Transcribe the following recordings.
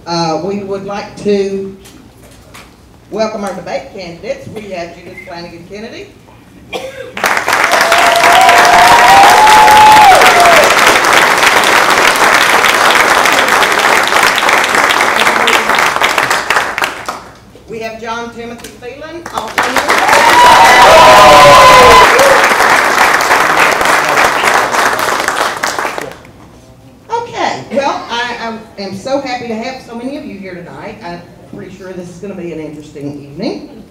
We would like to welcome our debate candidates. We have Judith Flanagan Kennedy. We have John Timothy Phelan, Okay, well, I am so happy to have so many of you here tonight. I'm pretty sure this is going to be an interesting evening.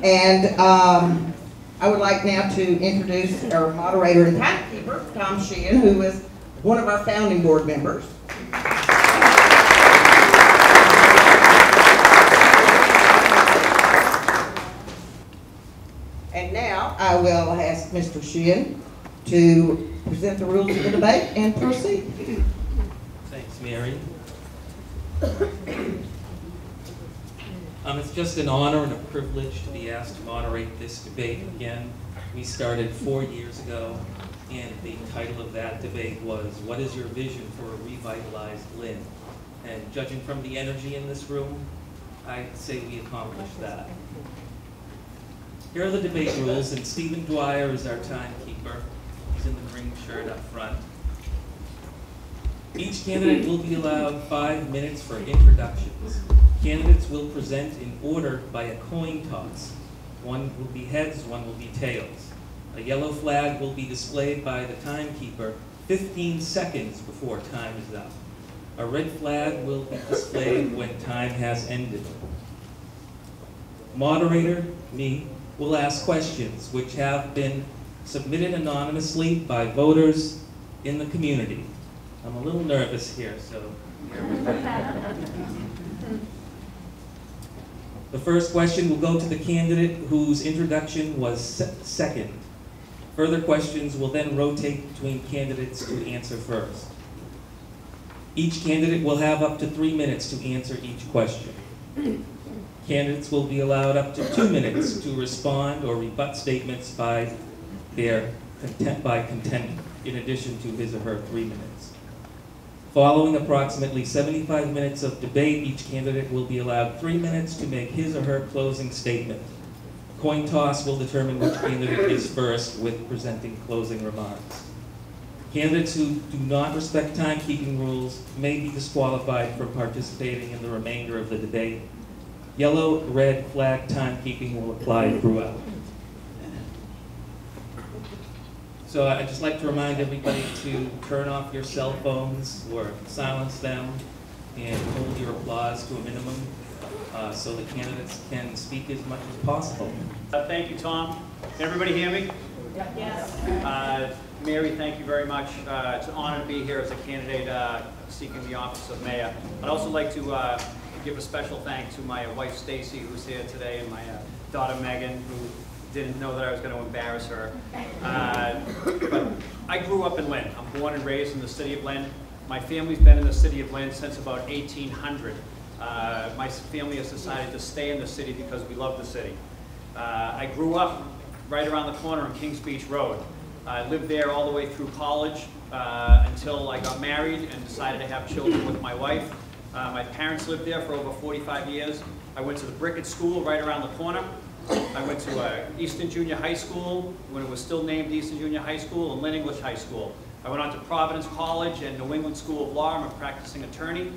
And I would like now to introduce our moderator and timekeeper, Tom Sheehan, who is one of our founding board members. And now I will ask Mr. Sheehan to present the rules of the debate and proceed. Thanks, Mary. It's just an honor and a privilege to be asked to moderate this debate again. We started 4 years ago, and the title of that debate was, "What is your vision for a revitalized Lynn?" And judging from the energy in this room, I'd say we accomplished that. Here are the debate rules, and Stephen Dwyer is our timekeeper. He's in the green shirt up front. Each candidate will be allowed 5 minutes for introductions. Candidates will present in order by a coin toss. One will be heads, one will be tails. A yellow flag will be displayed by the timekeeper 15 seconds before time is up. A red flag will be displayed when time has ended. Moderator, me, will ask questions which have been submitted anonymously by voters in the community. I'm a little nervous here, so bear with me. The first question will go to the candidate whose introduction was second. Further questions will then rotate between candidates to answer first. Each candidate will have up to 3 minutes to answer each question. Candidates will be allowed up to 2 minutes to respond or rebut statements by their contender, in addition to his or her 3 minutes. Following approximately 75 minutes of debate, each candidate will be allowed 3 minutes to make his or her closing statement. Coin toss will determine which candidate is first with presenting closing remarks. Candidates who do not respect timekeeping rules may be disqualified from participating in the remainder of the debate. Yellow, red flag timekeeping will apply throughout. So I'd just like to remind everybody to turn off your cell phones or silence them and hold your applause to a minimum so the candidates can speak as much as possible. Thank you, Tom. Can everybody hear me? Yes. Mary, thank you very much. It's an honor to be here as a candidate seeking the office of mayor. I'd also like to give a special thanks to my wife, Stacy, who's here today, and my daughter, Megan, who didn't know that I was going to embarrass her. But I grew up in Lynn. I'm born and raised in the city of Lynn. My family's been in the city of Lynn since about 1800. My family has decided to stay in the city because we love the city. I grew up right around the corner on Kings Beach Road. I lived there all the way through college until I got married and decided to have children with my wife. My parents lived there for over 45 years. I went to the Brickett School right around the corner. I went to Easton Junior High School when it was still named Easton Junior High School, and Lynn English High School. I went on to Providence College and New England School of Law. I'm a practicing attorney.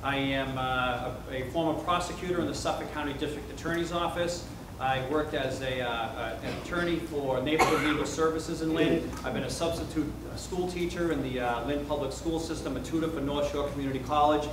I am a former prosecutor in the Suffolk County District Attorney's Office. I worked as an attorney for Neighborhood Legal Services in Lynn. I've been a substitute school teacher in the Lynn Public School System, a tutor for North Shore Community College.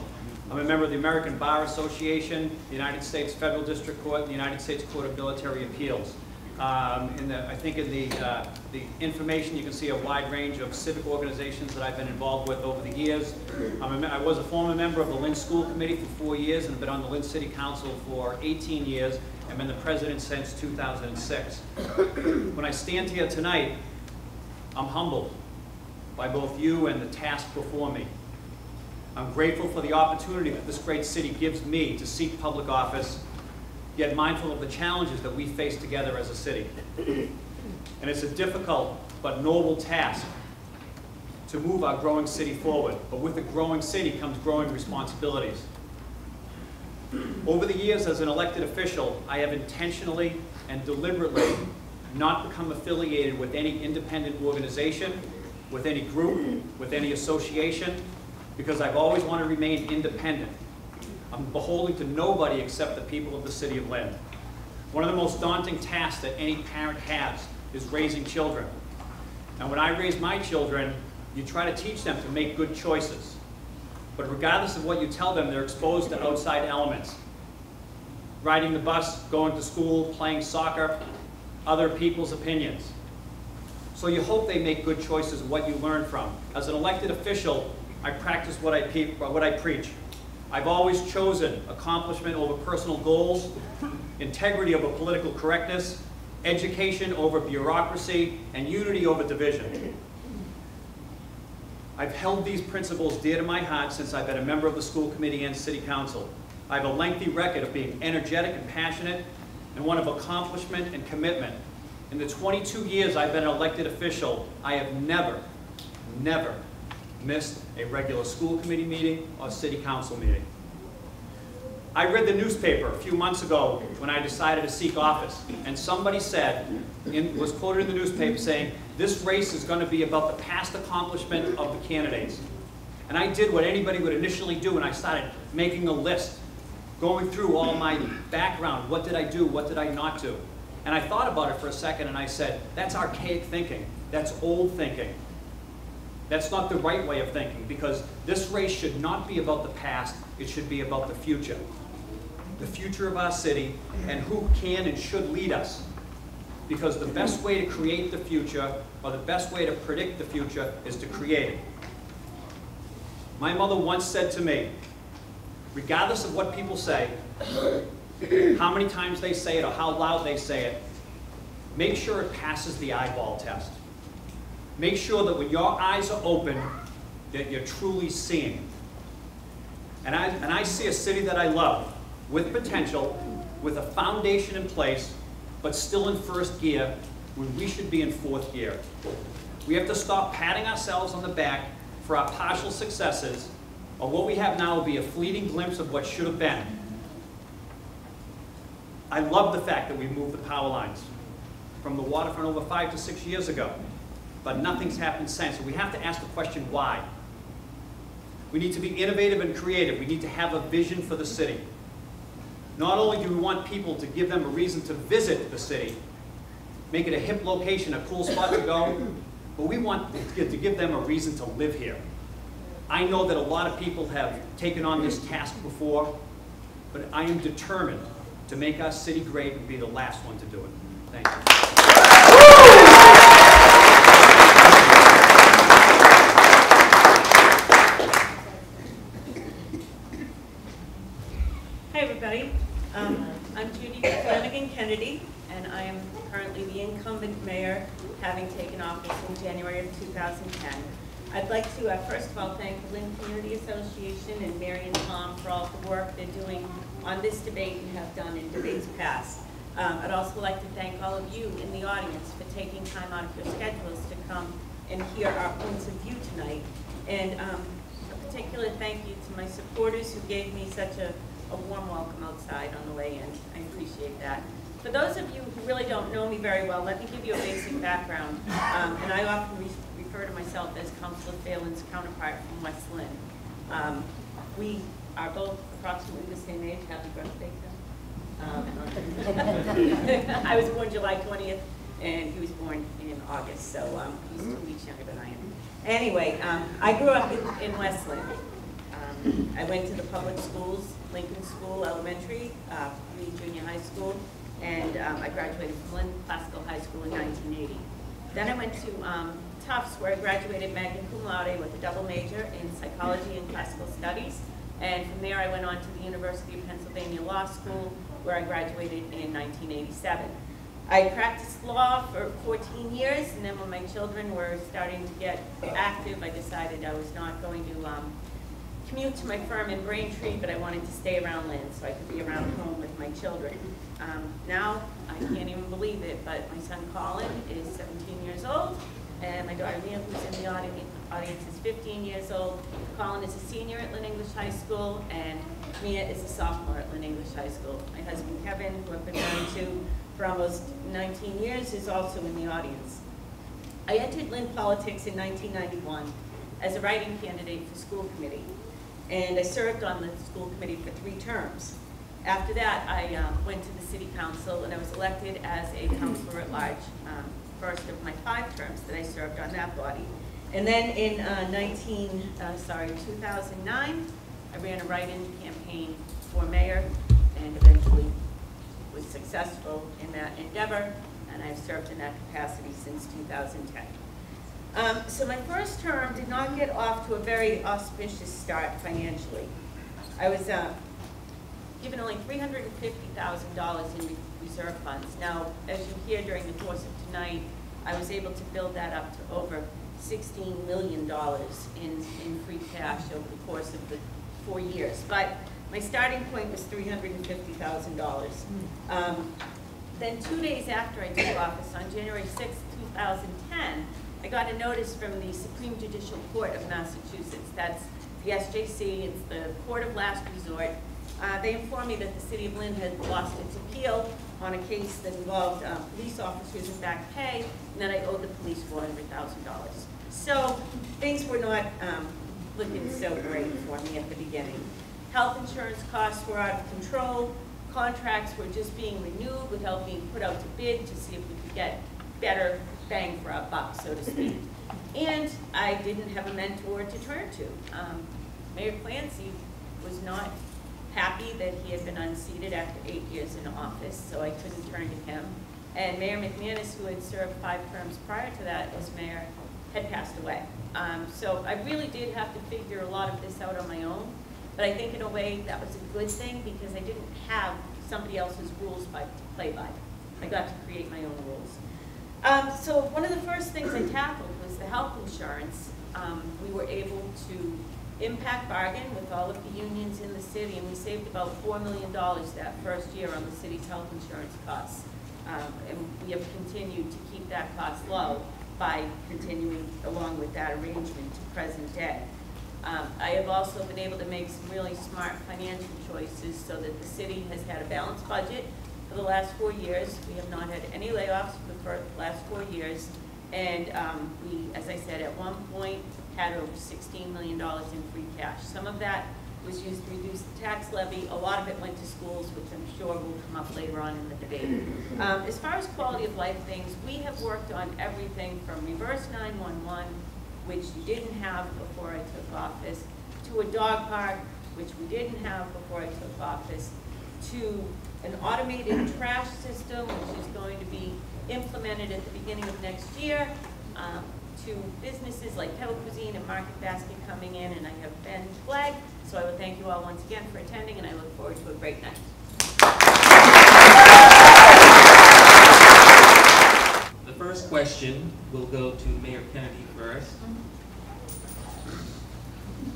I'm a member of the American Bar Association, the United States Federal District Court, and the United States Court of Military Appeals. I think in the information you can see a wide range of civic organizations that I've been involved with over the years. I was a former member of the Lynn School Committee for 4 years and have been on the Lynn City Council for 18 years and been the president since 2006. When I stand here tonight, I'm humbled by both you and the task before me. I'm grateful for the opportunity that this great city gives me to seek public office, yet mindful of the challenges that we face together as a city. And it's a difficult but noble task to move our growing city forward. But with a growing city comes growing responsibilities. Over the years as an elected official, I have intentionally and deliberately not become affiliated with any independent organization, with any group, with any association, because I've always wanted to remain independent. I'm beholden to nobody except the people of the city of Lynn. One of the most daunting tasks that any parent has is raising children. And when I raise my children, you try to teach them to make good choices. But regardless of what you tell them, they're exposed to outside elements. Riding the bus, going to school, playing soccer, other people's opinions. So you hope they make good choices of what you learn from. As an elected official, I practice what I preach. I've always chosen accomplishment over personal goals, integrity over political correctness, education over bureaucracy, and unity over division. I've held these principles dear to my heart since I've been a member of the school committee and city council. I have a lengthy record of being energetic and passionate, and one of accomplishment and commitment. In the 22 years I've been an elected official, I have never missed a regular school committee meeting or city council meeting. I read the newspaper a few months ago when I decided to seek office, and somebody said, was quoted in the newspaper saying, this race is going to be about the past accomplishment of the candidates. And I did what anybody would initially do, and I started making a list, going through all my background, what did I do, what did I not do. And I thought about it for a second, and I said, that's archaic thinking, that's old thinking. That's not the right way of thinking, because this race should not be about the past, it should be about the future. The future of our city, and who can and should lead us. Because the best way to create the future, or the best way to predict the future, is to create it. My mother once said to me, regardless of what people say, how many times they say it or how loud they say it, make sure it passes the eyeball test. Make sure that when your eyes are open, that you're truly seeing. And I see a city that I love, with potential, with a foundation in place, but still in first gear, when we should be in fourth gear. We have to stop patting ourselves on the back for our partial successes, or what we have now will be a fleeting glimpse of what should have been. I love the fact that we moved the power lines from the waterfront over 5 to 6 years ago, but nothing's happened since. So we have to ask the question, why? We need to be innovative and creative. We need to have a vision for the city. Not only do we want people to give them a reason to visit the city, make it a hip location, a cool spot to go, but we want to give them a reason to live here. I know that a lot of people have taken on this task before, but I am determined to make our city great and be the last one to do it. Thank you. Hi, everybody. I'm Judy Flanagan Kennedy, and I am currently the incumbent mayor, having taken office in January of 2010. I'd like to, first of all, thank the Lynn Community Association and Mary and Tom for all the work they're doing on this debate and have done in debates past. I'd also like to thank all of you in the audience for taking time out of your schedules to come and hear our points of view tonight. And a particular thank you to my supporters who gave me such a warm welcome outside on the way in. I appreciate that. For those of you who really don't know me very well, let me give you a basic background. And I often refer to myself as Councilor Phelan's counterpart from West Lynn. We are both approximately the same age. Happy birthday, Tim. I was born July 20th, and he was born in August, so he's 2 weeks younger than I am. Anyway, I grew up in West Lynn. I went to the public schools, Lincoln School Elementary, junior high school, and I graduated from Lynn Classical High School in 1980. Then I went to Tufts, where I graduated magna cum laude with a double major in psychology and classical studies. And from there I went on to the University of Pennsylvania Law School, where I graduated in 1987. I practiced law for 14 years, and then when my children were starting to get active, I decided I was not going to commute to my firm in Braintree, but I wanted to stay around Lynn so I could be around home with my children. Now, I can't even believe it, but my son Colin is 17 years old, and my daughter Lynn, who's in the audience, audience is 15 years old. Colin is a senior at Lynn English High School, and Mia is a sophomore at Lynn English High School. My husband Kevin, who I've been married to for almost 19 years, is also in the audience. I entered Lynn politics in 1991 as a writing candidate for school committee, and I served on the school committee for 3 terms. After that, I went to the city council, and I was elected as a councilor at large, first of my 5 terms that I served on that body. And then in 2009, I ran a write-in campaign for mayor, and eventually was successful in that endeavor, and I've served in that capacity since 2010. So my first term did not get off to a very auspicious start financially. I was given only $350,000 in reserve funds. Now, as you hear during the course of tonight, I was able to build that up to over $16 million in free cash over the course of the 4 years. But my starting point was $350,000. Then 2 days after I took office, on January 6, 2010, I got a notice from the Supreme Judicial Court of Massachusetts. That's the SJC, it's the court of last resort. They informed me that the city of Lynn had lost its appeal on a case that involved police officers and back pay, and that I owed the police $400,000. So things were not looking so great for me at the beginning. Health insurance costs were out of control. Contracts were just being renewed without being put out to bid to see if we could get better bang for our buck, so to speak. And I didn't have a mentor to turn to. Mayor Clancy was not happy that he had been unseated after 8 years in office, so I couldn't turn to him. And Mayor McManus, who had served 5 terms prior to that as mayor, had passed away. So I really did have to figure a lot of this out on my own, but I think in a way that was a good thing because I didn't have somebody else's rules to play by. I got to create my own rules. So one of the first things I tackled was the health insurance. We were able to impact bargain with all of the unions in the city, and we saved about $4 million that first year on the city's health insurance costs. And we have continued to keep that cost low by continuing along with that arrangement to present day. I have also been able to make some really smart financial choices so that the city has had a balanced budget for the last 4 years. We have not had any layoffs for the last 4 years. And we, as I said, at one point had over $16 million in free cash. Some of that was used to reduce the tax levy. A lot of it went to schools, which I'm sure will come up later on in the debate. As far as quality of life things, we have worked on everything from reverse 911, which you didn't have before I took office, to a dog park, which we didn't have before I took office, to an automated trash system, which is going to be implemented at the beginning of next year, to businesses like Kettle Cuisine and Market Basket coming in, and I have been flagged. So I would thank you all once again for attending, and I look forward to a great night. The first question will go to Mayor Kennedy first.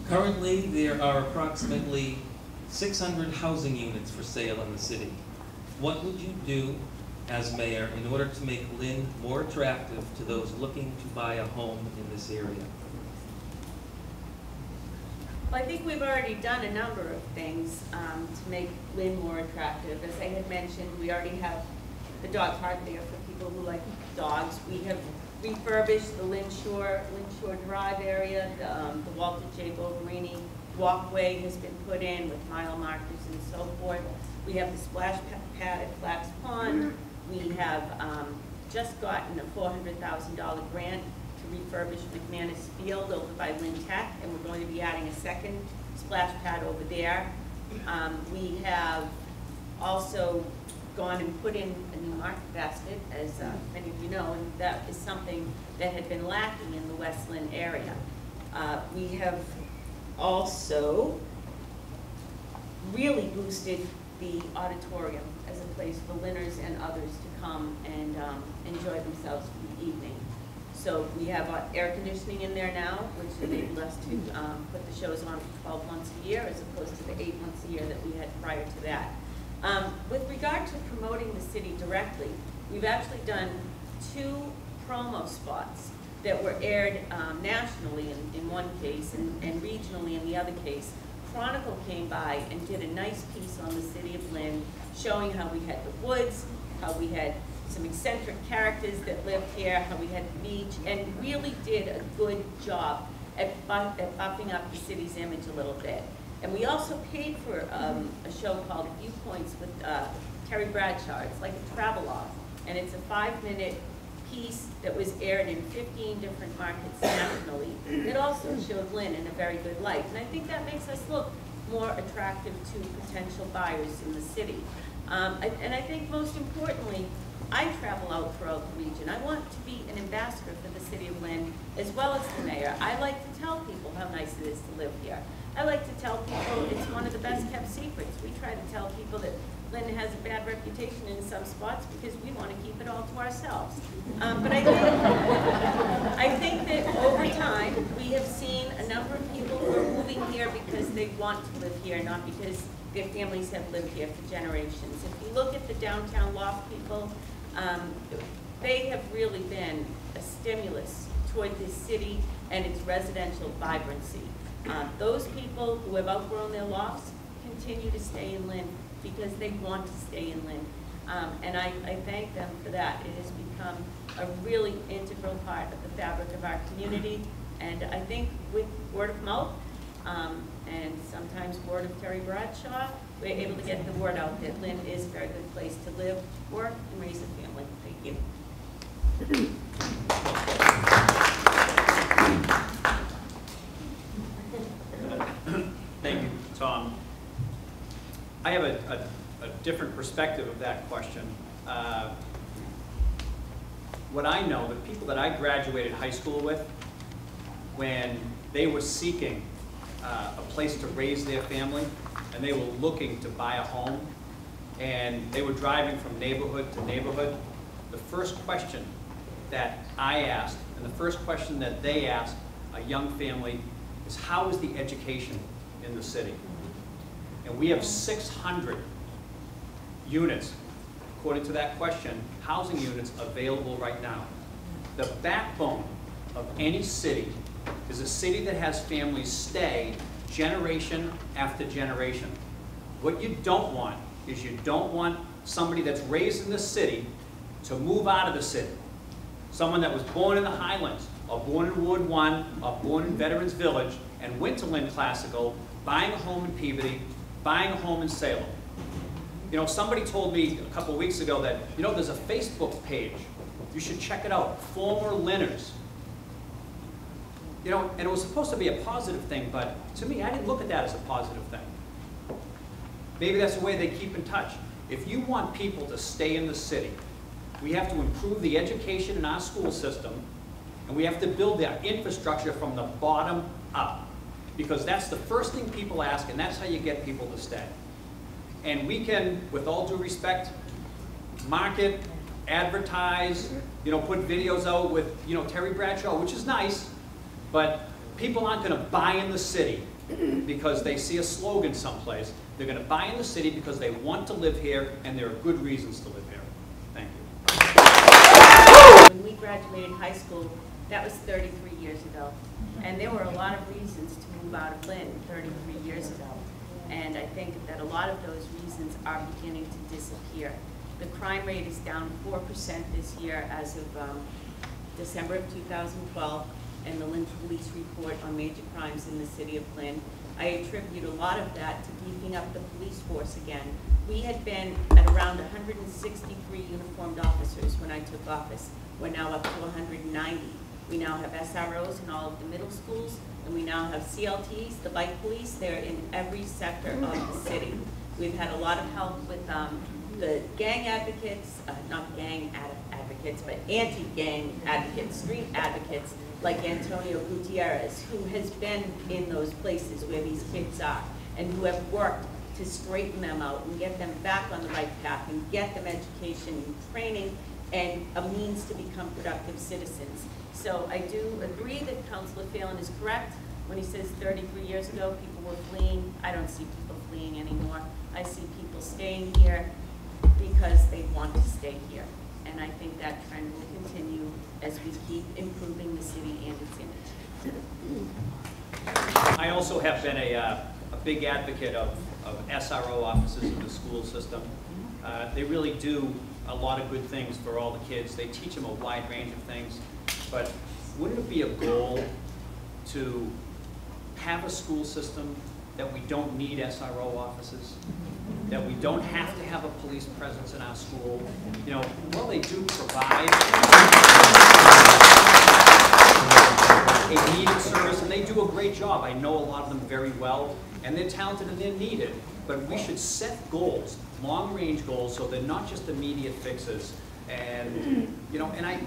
Currently, there are approximately 600 housing units for sale in the city. What would you do as mayor in order to make Lynn more attractive to those looking to buy a home in this area? Well, I think we've already done a number of things to make Lynn more attractive. As I had mentioned, we already have the dog park there for people who like dogs. We have refurbished the Lynn Shore Drive area. The Walter J. Boverini walkway has been put in with mile markers and so forth. We have the splash pad at Flax Pond. We have just gotten a $400,000 grant to refurbish McManus Field over by Lynn Tech, and we're going to be adding a second splash pad over there. We have also gone and put in a new market basket, as many of you know, and that is something that had been lacking in the West Lynn area. We have also really boosted the auditorium as a place for Lynners and others to come and enjoy themselves for the evening. So we have air conditioning in there now, which enabled us to put the shows on for 12 months a year as opposed to the 8 months a year that we had prior to that. With regard to promoting the city directly, we've actually done 2 promo spots. that were aired nationally in one case and regionally in the other case. Chronicle came by and did a nice piece on the city of Lynn, showing how we had the woods, how we had some eccentric characters that lived here, how we had the beach, and really did a good job at buffing up the city's image a little bit. And we also paid for a show called Viewpoints with Terry Bradshaw. It's like a travelogue, and it's a 5-minute piece that was aired in 15 different markets nationally. It also showed Lynn in a very good light, and I think that makes us look more attractive to potential buyers in the city. And I think most importantly, I travel out throughout the region. I want to be an ambassador for the city of Lynn as well as the mayor. I like to tell people how nice it is to live here. I like to tell people it's one of the best kept secrets. We try to tell people that Lynn has a bad reputation in some spots because we want to keep it all to ourselves. But I think that over time, we have seen a number of people who are moving here because they want to live here, not because their families have lived here for generations. If you look at the downtown loft people, they have really been a stimulus toward this city and its residential vibrancy. Those people who have outgrown their lofts continue to stay in Lynn because they want to stay in Lynn. And I thank them for that. It has become a really integral part of the fabric of our community. And I think with word of mouth and sometimes word of Terry Bradshaw, we're able to get the word out that Lynn is a very good place to live, work, and raise a family. Thank you. Thank you, Tom. I have a different perspective of that question. What I know, the people that I graduated high school with, when they were seeking a place to raise their family, and they were looking to buy a home, and they were driving from neighborhood to neighborhood, the first question that I asked, and the first question that they asked a young family, is how is the education in the city? And we have 600 units, according to that question, housing units available right now. The backbone of any city is a city that has families stay generation after generation. What you don't want is you don't want somebody that's raised in the city to move out of the city. Someone that was born in the Highlands, or born in Ward 1, or born in Veterans Village, and went to Lynn Classical, buying a home in Peabody, buying a home in Salem. You know, somebody told me a couple weeks ago that, you know, there's a Facebook page. You should check it out, Former Lynners. You know, and it was supposed to be a positive thing, but to me, I didn't look at that as a positive thing. Maybe that's the way they keep in touch. If you want people to stay in the city, we have to improve the education in our school system, and we have to build their infrastructure from the bottom up. Because that's the first thing people ask, and that's how you get people to stay. And we can, with all due respect, market, advertise, you know, put videos out with, you know, Terry Bradshaw, which is nice, but people aren't going to buy in the city because they see a slogan someplace. They're going to buy in the city because they want to live here, and there are good reasons to live here. Thank you. When we graduated high school, that was 33 years ago. And there were a lot of reasons to move out of Lynn 33 years ago. And I think that a lot of those reasons are beginning to disappear. The crime rate is down 4% this year as of December of 2012, and the Lynn Police Report on major crimes in the city of Lynn. I attribute a lot of that to beefing up the police force again. We had been at around 163 uniformed officers when I took office. We're now up to 190. We now have SROs in all of the middle schools, and we now have CLTs, the bike police. They're in every sector of the city. We've had a lot of help with the gang advocates, not gang advocates, but anti-gang advocates, street advocates, like Antonio Gutierrez, who has been in those places where these kids are, and who have worked to straighten them out and get them back on the right path and get them education and training and a means to become productive citizens. So I do agree that Councilor Phelan is correct when he says 33 years ago people were fleeing. I don't see people fleeing anymore. I see people staying here because they want to stay here. and I think that trend will continue as we keep improving the city and its image. I also have been a big advocate of SRO offices in the school system. They really do a lot of good things for all the kids. They teach them a wide range of things. But wouldn't it be a goal to have a school system that we don't need SRO offices? That we don't have to have a police presence in our school? You know, well, they do provide a needed service, and they do a great job. I know a lot of them very well, and they're talented and they're needed. But we should set goals, long-range goals, so they're not just immediate fixes. And you know, and I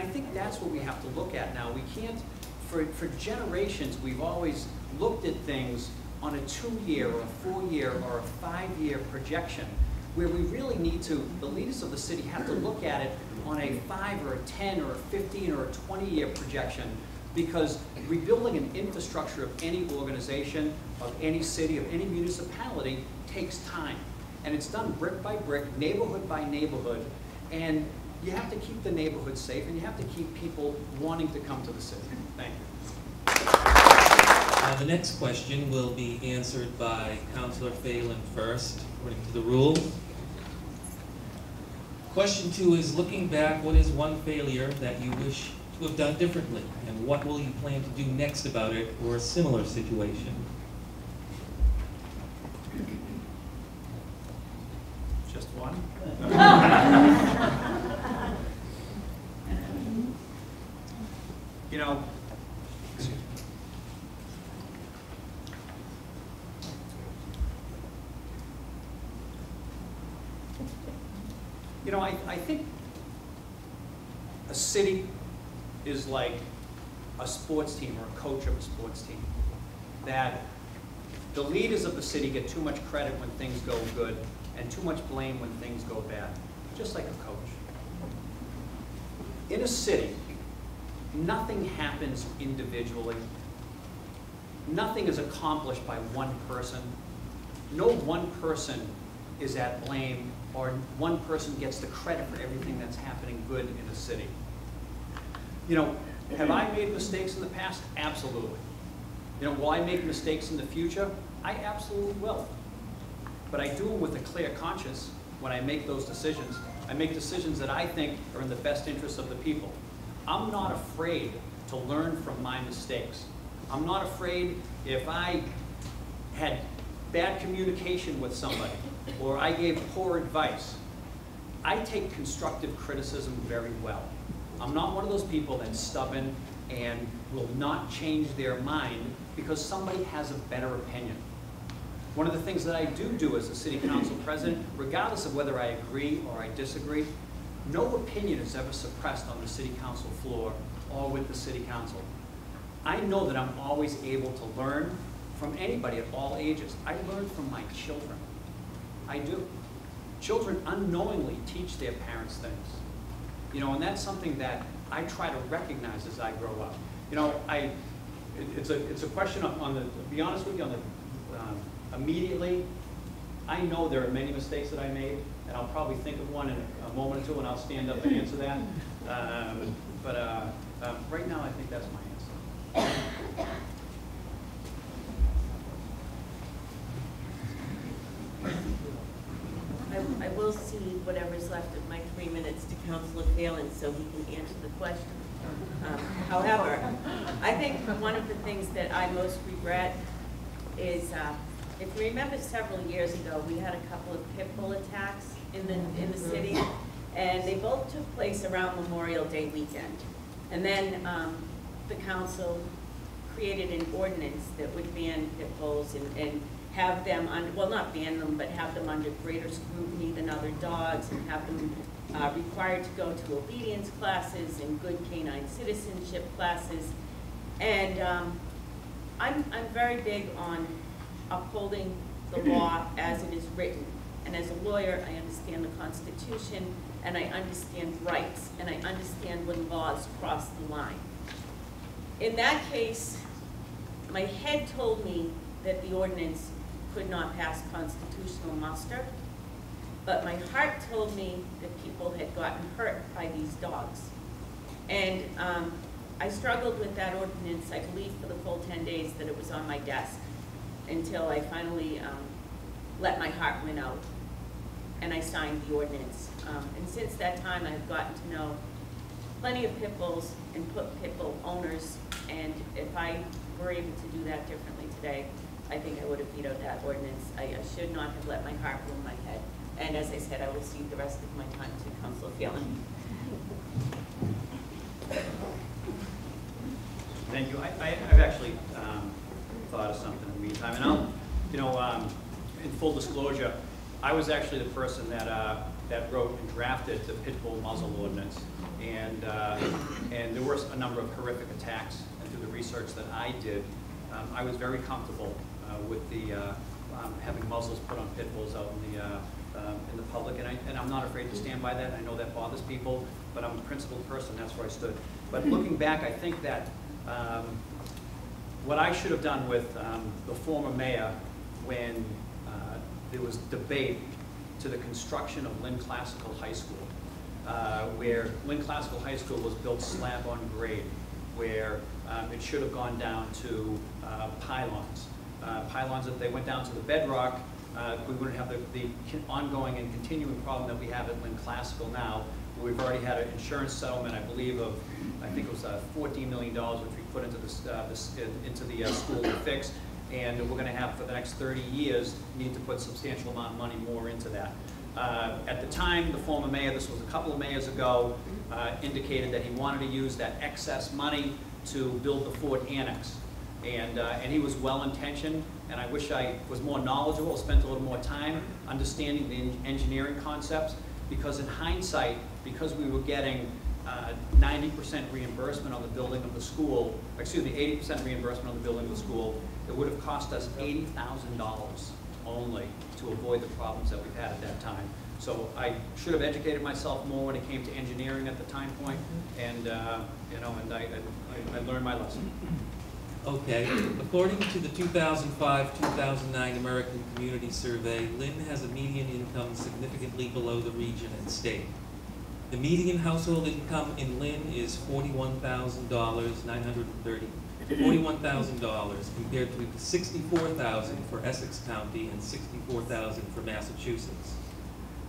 think that's what we have to look at now. We can't, for generations, we've always looked at things on a 2-year or a 4-year or a 5-year projection, where we really need to, the leaders of the city have to look at it on a 5 or a 10 or a 15 or a 20-year projection, because rebuilding an infrastructure of any organization, of any city, of any municipality takes time. And it's done brick by brick, neighborhood by neighborhood, and you have to keep the neighborhood safe, and you have to keep people wanting to come to the city. Thank you. The next question will be answered by Councilor Phelan first, according to the rule. Question 2 is, looking back, what is one failure that you wish to have done differently, and what will you plan to do next about it or a similar situation? Just one? You know, I think a city is like a sports team or a coach of a sports team. That the leaders of the city get too much credit when things go good and too much blame when things go bad, just like a coach. In a city, nothing happens individually. Nothing is accomplished by one person. No one person is at blame, or one person gets the credit for everything that's happening good in the city. You know, have I made mistakes in the past? Absolutely. You know, will I make mistakes in the future? I absolutely will. But I do them with a clear conscience when I make those decisions. I make decisions that I think are in the best interest of the people. I'm not afraid to learn from my mistakes. I'm not afraid if I had bad communication with somebody or I gave poor advice. I take constructive criticism very well. I'm not one of those people that's stubborn and will not change their mind because somebody has a better opinion. One of the things that I do as a city council president, regardless of whether I agree or I disagree, no opinion is ever suppressed on the city council floor or with the city council. I know that I'm always able to learn from anybody at all ages. I learn from my children. I do. Children unknowingly teach their parents things. You know, and that's something that I try to recognize as I grow up. You know, it's a question on the, to be honest with you, on the, immediately, I know there are many mistakes that I made, and I'll probably think of one in a moment or two, and I'll stand up and answer that. Right now, I think that's my answer. I will cede whatever's left of my 3 minutes to Councilor Phelan so he can answer the question. However, I think one of the things that I most regret is, if you remember several years ago, we had a couple of pit bull attacks in the city, and they both took place around Memorial Day weekend. And then the council created an ordinance that would ban pit bulls and have them, well, not ban them, but have them under greater scrutiny than other dogs, and have them required to go to obedience classes and good canine citizenship classes. And I'm very big on upholding the law as it is written. And as a lawyer, I understand the Constitution, and I understand rights, and I understand when laws cross the line. In that case, my head told me that the ordinance could not pass constitutional muster, but my heart told me that people had gotten hurt by these dogs. And I struggled with that ordinance, I believe, for the full 10 days that it was on my desk, until I finally let my heart win out, and I signed the ordinance. And since that time, I've gotten to know plenty of pit bulls and pit bull owners, and if I were able to do that differently today, I think I would have vetoed that ordinance. I should not have let my heart rule my head. And as I said, I will cede the rest of my time to Councilor Phelan. Thank you. I've actually thought of something in the meantime, and I'll, you know, in full disclosure, I was actually the person that wrote and drafted the pit bull muzzle ordinance, and there were a number of horrific attacks, and through the research that I did, I was very comfortable with the having muzzles put on pit bulls out in the public, and I'm not afraid to stand by that. I know that bothers people, but I'm a principled person. That's where I stood. But looking back, I think that what I should have done with the former mayor when there was debate to the construction of Lynn Classical High School, where Lynn Classical High School was built slab on grade, where it should have gone down to pylons. Pylons, if they went down to the bedrock, we wouldn't have the ongoing and continuing problem that we have at Lynn Classical now. We've already had an insurance settlement, I believe, of, I think it was $14 million, which we put into the school to fix, and we're going to have, for the next 30 years, need to put a substantial amount of money more into that. At the time, the former mayor, this was a couple of mayors ago, indicated that he wanted to use that excess money to build the Ford Annex. And he was well-intentioned, and I wish I was more knowledgeable, spent a little more time understanding the engineering concepts, because in hindsight, because we were getting 90% reimbursement on the building of the school, excuse me, 80% reimbursement on the building of the school, it would have cost us $80,000 only to avoid the problems that we've had at that time. So I should have educated myself more when it came to engineering at the time point, and you know, and I learned my lesson. Okay, according to the 2005-2009 American Community Survey, Lynn has a median income significantly below the region and state. The median household income in Lynn is $41,000 compared to $64,000 for Essex County and $64,000 for Massachusetts.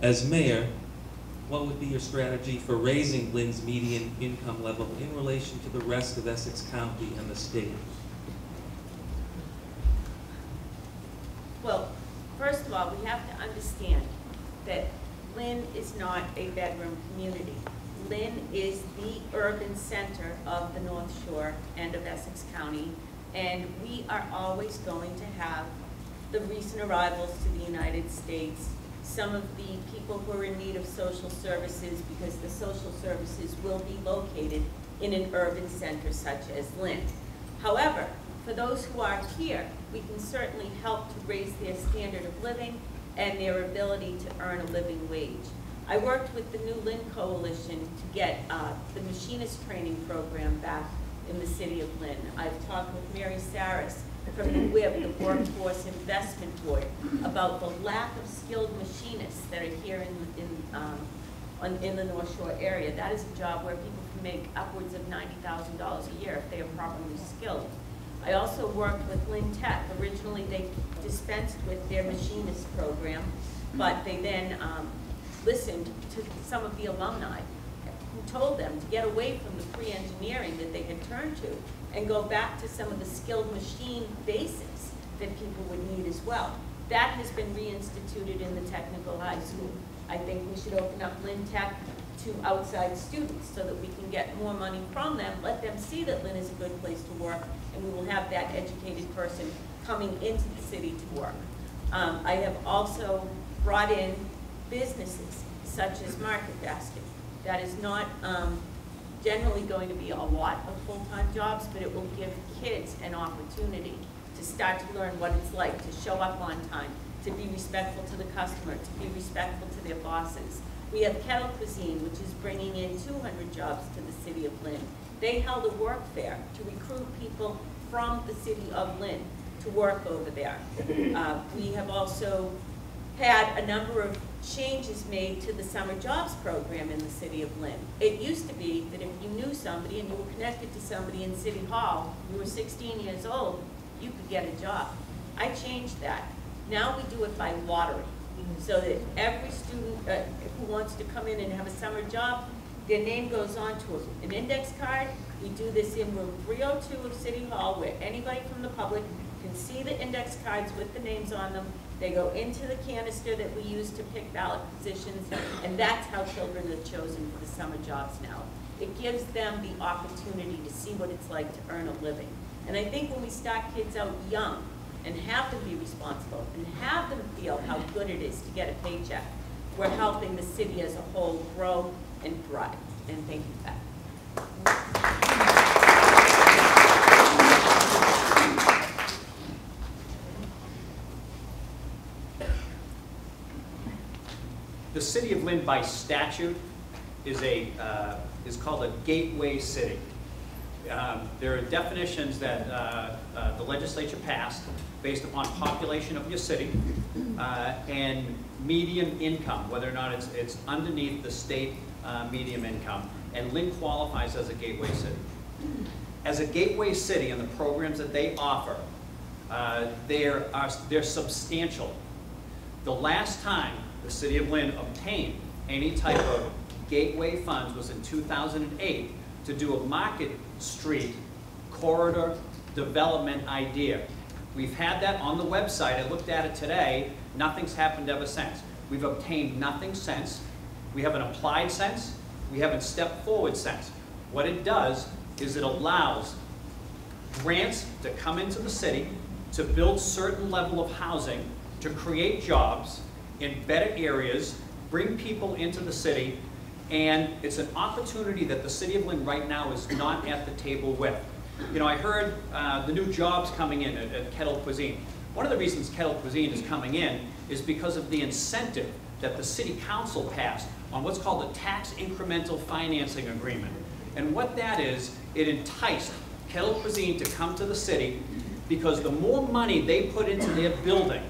As mayor, what would be your strategy for raising Lynn's median income level in relation to the rest of Essex County and the state? Well, first of all, we have to understand that Lynn is not a bedroom community. Lynn is the urban center of the North Shore and of Essex County, and we are always going to have the recent arrivals to the United States, some of the people who are in need of social services, because the social services will be located in an urban center such as Lynn. However, for those who are here, we can certainly help to raise their standard of living and their ability to earn a living wage. I worked with the New Lynn Coalition to get the machinist training program back in the city of Lynn. I've talked with Mary Saris from the WIB, the Workforce Investment Board, about the lack of skilled machinists that are here in the North Shore area. That is a job where people can make upwards of $90,000 a year if they are properly skilled. I also worked with Lynn Tech. Originally, they dispensed with their machinist program, but they then listened to some of the alumni who told them to get away from the pre-engineering that they had turned to and go back to some of the skilled machine basics that people would need as well. That has been reinstituted in the technical high school. I think we should open up Lynn Tech to outside students so that we can get more money from them, let them see that Lynn is a good place to work, and we will have that educated person coming into the city to work. I have also brought in businesses such as Market Basket. That is not generally going to be a lot of full-time jobs, but it will give kids an opportunity to start to learn what it's like to show up on time, to be respectful to the customer, to be respectful to their bosses. We have Kettle Cuisine, which is bringing in 200 jobs to the city of Lynn. They held a work fair to recruit people from the city of Lynn to work over there. We have also had a number of changes made to the summer jobs program in the city of Lynn. It used to be that if you knew somebody and you were connected to somebody in City Hall, you were 16 years old, you could get a job. I changed that. Now we do it by lottery, so that every student who wants to come in and have a summer job, their name goes on to an index card. We do this in room 302 of City Hall, where anybody from the public can see the index cards with the names on them. They go into the canister that we use to pick ballot positions, and that's how children are chosen for the summer jobs now. It gives them the opportunity to see what it's like to earn a living. And I think when we start kids out young and have them be responsible and have them feel how good it is to get a paycheck, we're helping the city as a whole grow and thrive. And thank you for that. The city of Lynn, by statute, is called a gateway city. There are definitions that the legislature passed based upon population of your city and median income, whether or not it's underneath the state median income. And Lynn qualifies as a gateway city. As a gateway city, and the programs that they offer, they're substantial. The last time the city of Lynn obtained any type of gateway funds was in 2008 to do a Market Street corridor development idea. We've had that on the website. I looked at it today. Nothing's happened ever since. We've obtained nothing since. We haven't applied since. We haven't stepped forward since. What it does is it allows grants to come into the city to build certain level of housing, to create jobs in better areas, bring people into the city, and it's an opportunity that the city of Lynn right now is not at the table with. You know, I heard the new jobs coming in at Kettle Cuisine. One of the reasons Kettle Cuisine is coming in is because of the incentive that the city council passed on what's called a tax incremental financing agreement. And what that is, it enticed Kettle Cuisine to come to the city because the more money they put into their building,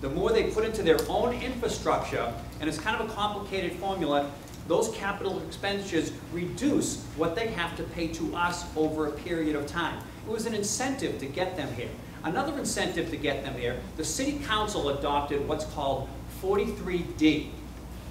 the more they put into their own infrastructure, and it's kind of a complicated formula, those capital expenditures reduce what they have to pay to us over a period of time. It was an incentive to get them here. Another incentive to get them here, the city council adopted what's called 43D.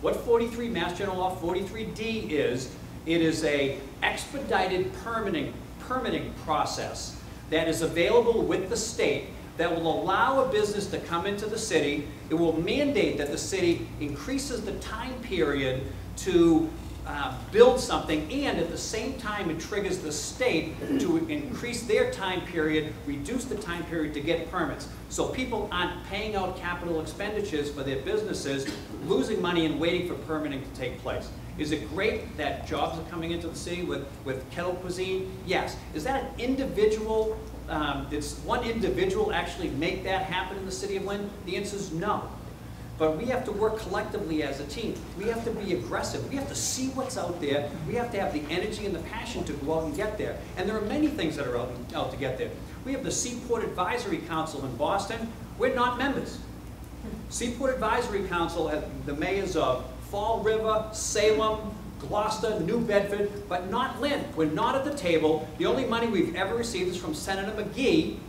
What 43, Mass General Law 43D is, it is a expedited permitting process that is available with the state that will allow a business to come into the city. It will mandate that the city increases the time period to build something, and at the same time it triggers the state to increase their time period, reduce the time period to get permits. So people aren't paying out capital expenditures for their businesses, losing money and waiting for permitting to take place. Is it great that jobs are coming into the city with Kettle Cuisine? Yes. Is that an individual, did one individual actually make that happen in the city of Lynn? The answer is no. But we have to work collectively as a team. We have to be aggressive. We have to see what's out there. We have to have the energy and the passion to go out and get there. And there are many things that are out to get there. We have the Seaport Advisory Council in Boston. We're not members. Seaport Advisory Council has the mayors of Fall River, Salem, Gloucester, New Bedford, but not Lynn. We're not at the table. The only money we've ever received is from Senator McGee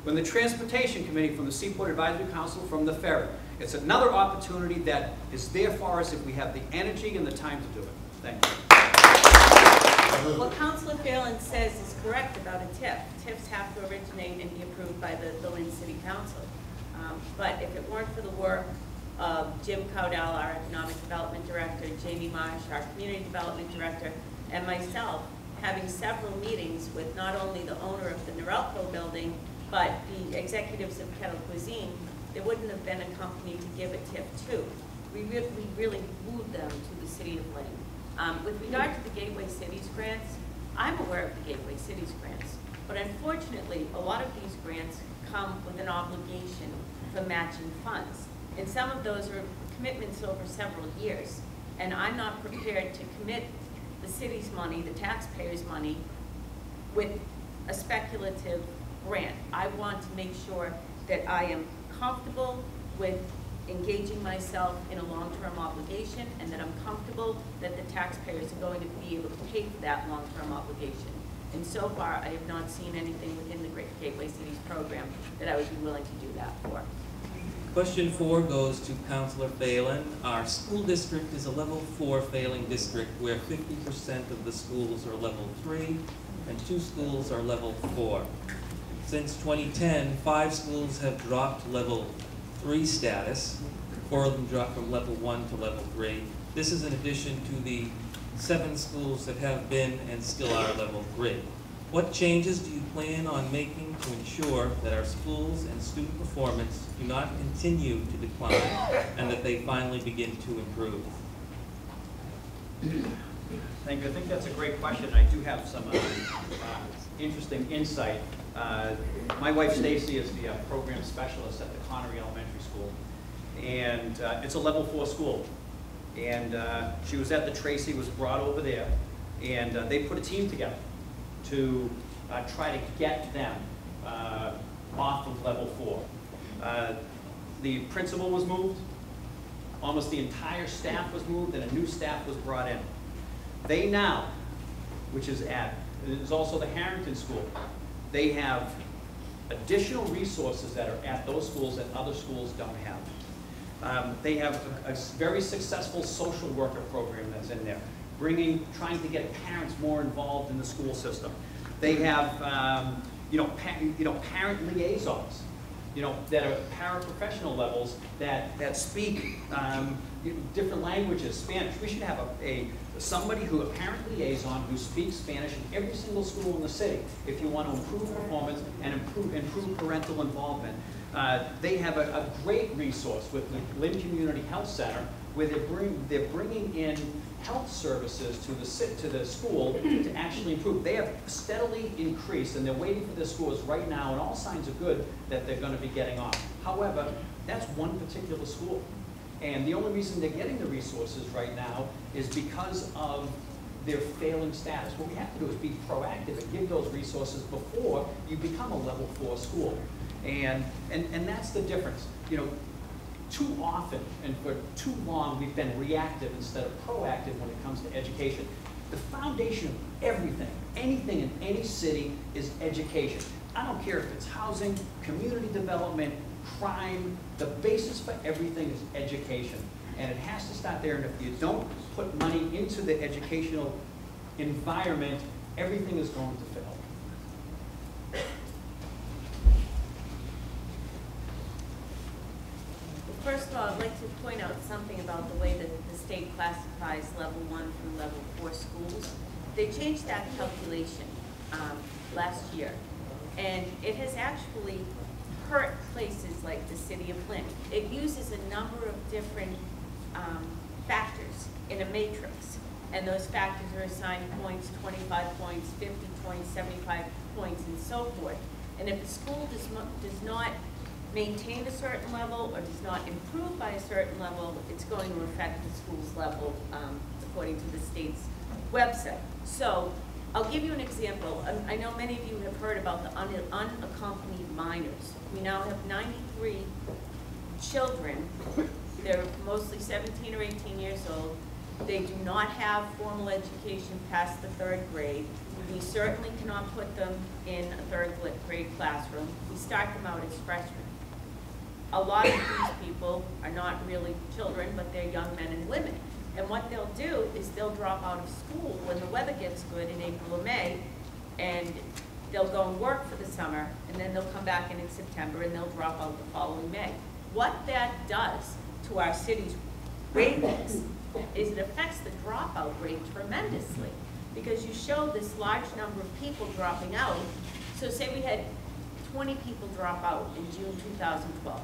when the Transportation Committee from the Seaport Advisory Council from the ferry. It's another opportunity that is there for us if we have the energy and the time to do it. Thank you. What Councilor Phelan says is correct about a TIF. TIFs have to originate and be approved by the Lynn City Council. But if it weren't for the work of Jim Cowdell, our Economic Development Director, Jamie Marsh, our Community Development Director, and myself, having several meetings with not only the owner of the Norelco building, but the executives of Kettle Cuisine, there wouldn't have been a company to give a TIF to. We really wooed them to the city of Lynn. With regard to the Gateway Cities grants, I'm aware of the Gateway Cities grants, but unfortunately, a lot of these grants come with an obligation for matching funds. And some of those are commitments over several years. And I'm not prepared to commit the city's money, the taxpayers' money, with a speculative grant. I want to make sure that I am comfortable with engaging myself in a long-term obligation, and that I'm comfortable that the taxpayers are going to be able to pay for that long-term obligation. And so far, I have not seen anything within the Great Gateway Cities program that I would be willing to do that for. Question 4 goes to Councilor Phelan. Our school district is a level 4 failing district where 50% of the schools are level 3 and 2 schools are level 4. Since 2010, 5 schools have dropped level 3 status. 4 of them dropped from level 1 to level 3. This is in addition to the 7 schools that have been and still are level 3. What changes do you plan on making to ensure that our schools and student performance do not continue to decline and that they finally begin to improve? Thank you. I think that's a great question. I do have some interesting insight. My wife Stacy is the program specialist at the Connery Elementary School, and it's a level 4 school. And she was at the Tracy, was brought over there, and they put a team together to try to get them off of level 4. The principal was moved, almost the entire staff was moved, and a new staff was brought in. They now, which is also the Harrington School, they have additional resources that are at those schools that other schools don't have. They have a very successful social worker program that's in there, trying to get parents more involved in the school system. They have, parent liaisons, that are paraprofessional levels that speak different languages, Spanish. We should have somebody a parent liaison who speaks Spanish in every single school in the city if you want to improve performance and improve parental involvement. They have a great resource with the Lynn Community Health Center where they're bringing in health services to the school to actually improve. They have steadily increased, and they're waiting for their scores right now, and all signs are good that they're going to be getting off. However, that's one particular school. And the only reason they're getting the resources right now is because of their failing status. What we have to do is be proactive and give those resources before you become a level 4 school. And that's the difference. Too often and for too long we've been reactive instead of proactive when it comes to education. The foundation of everything, anything in any city is education. I don't care if it's housing, community development, crime, the basis for everything is education. And it has to start there, and if you don't put money into the educational environment, everything is going to fail. First of all, I'd like to point out something about the way that the state classifies level 1 through level 4 schools. They changed that calculation last year, and it has actually hurt places like the city of Lynn. It uses a number of different factors in a matrix, and those factors are assigned points, 25 points, 50 points, 75 points, and so forth. And if a school does not maintain a certain level or does not improve by a certain level, it's going to affect the school's level according to the state's website. So I'll give you an example. I know many of you have heard about the unaccompanied minors. We now have 93 children. They're mostly 17 or 18 years old. They do not have formal education past the 3rd grade. We certainly cannot put them in a 3rd grade classroom. We start them out as freshmen. A lot of these people are not really children, but they're young men and women. And what they'll do is they'll drop out of school when the weather gets good in April or May, and they'll go and work for the summer, and then they'll come back in September, and they'll drop out the following May. What that does to our city's grade mix is it affects the dropout rate tremendously, because you show this large number of people dropping out. So say we had 20 people drop out in June 2012,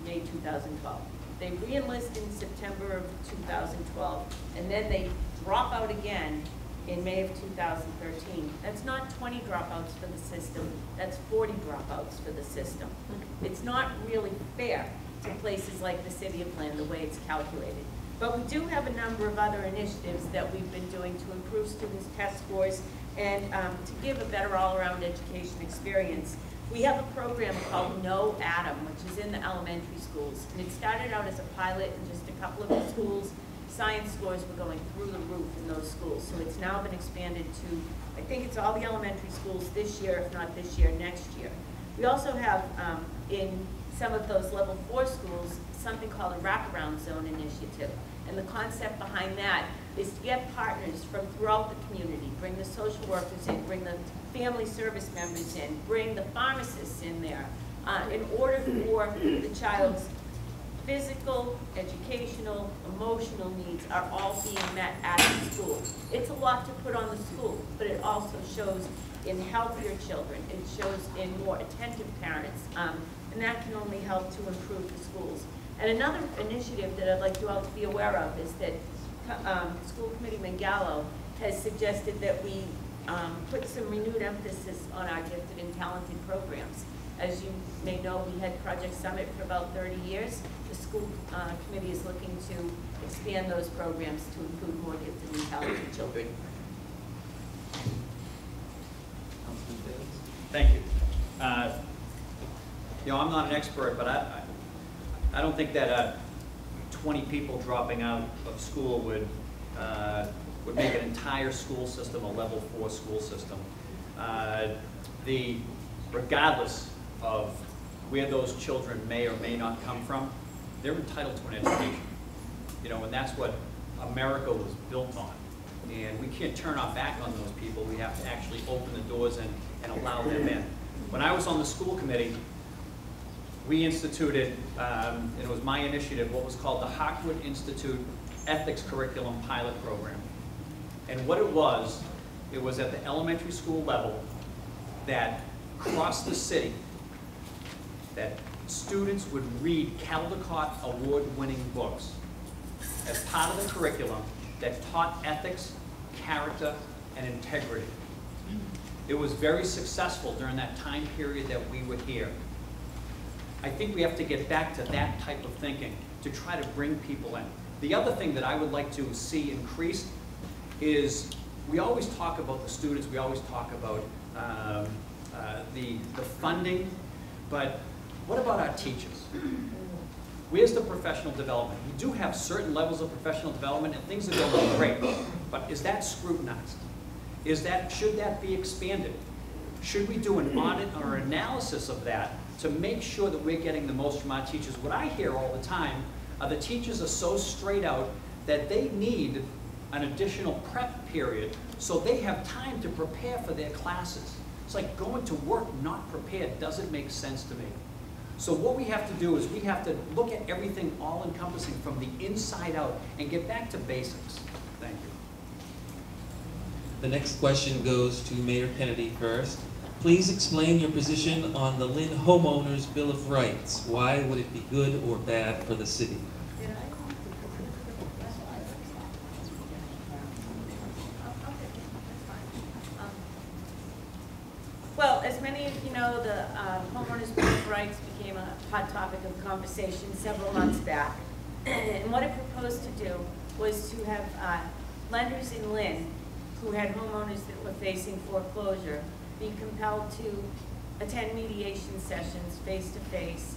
May 2012. They re-enlist in September of 2012, and then they drop out again in May of 2013. That's not 20 dropouts for the system, that's 40 dropouts for the system. It's not really fair to places like the city of Lynn, the way it's calculated. But we do have a number of other initiatives that we've been doing to improve students' test scores and to give a better all-around education experience. We have a program called No Adam, which is in the elementary schools. And it started out as a pilot in just a couple of the schools. Science scores were going through the roof in those schools. So it's now been expanded to, I think it's all the elementary schools this year, if not this year, next year. We also have in some of those level 4 schools something called a wraparound zone initiative. And the concept behind that is to get partners from throughout the community, bring the social workers in, bring the family service members in, bring the pharmacists in there, in order for the child's physical, educational, emotional needs are all being met at the school. It's a lot to put on the school, but it also shows in healthier children. It shows in more attentive parents, and that can only help to improve the schools. And another initiative that I'd like you all to be aware of is that School Committee Mangallo has suggested that we put some renewed emphasis on our gifted and talented programs. As you may know, we had Project Summit for about 30 years. The school committee is looking to expand those programs to include more gifted and talented children. Thank you. You know, I'm not an expert, but I don't think that 20 people dropping out of school would make an entire school system a level 4 school system. Regardless of where those children may or may not come from, they're entitled to an education. You know, and that's what America was built on. And we can't turn our back on those people. We have to actually open the doors and allow them in. When I was on the school committee, we instituted, and it was my initiative, what was called the Hartwood Institute Ethics Curriculum Pilot Program. And what it was at the elementary school level that across the city, that students would read Caldecott award-winning books as part of the curriculum that taught ethics, character, and integrity. It was very successful during that time period that we were here. I think we have to get back to that type of thinking to try to bring people in. The other thing that I would like to see increased is we always talk about the students, we always talk about the funding, but what about our teachers? Where's the professional development? We do have certain levels of professional development and things are going great, but is that scrutinized? Should that be expanded? Should we do an audit or analysis of that to make sure that we're getting the most from our teachers? What I hear all the time are the teachers are so straight out that they need an additional prep period so they have time to prepare for their classes. It's like going to work not prepared doesn't make sense to me. So what we have to do is we have to look at everything all-encompassing from the inside out and get back to basics. Thank you. The next question goes to Mayor Kennedy first. Please explain your position on the Lynn Homeowners Bill of Rights. Why would it be good or bad for the city? Well, as many of you know, the Homeowners Bill of Rights became a hot topic of conversation several months back. And what it proposed to do was to have lenders in Lynn who had homeowners that were facing foreclosure be compelled to attend mediation sessions face-to-face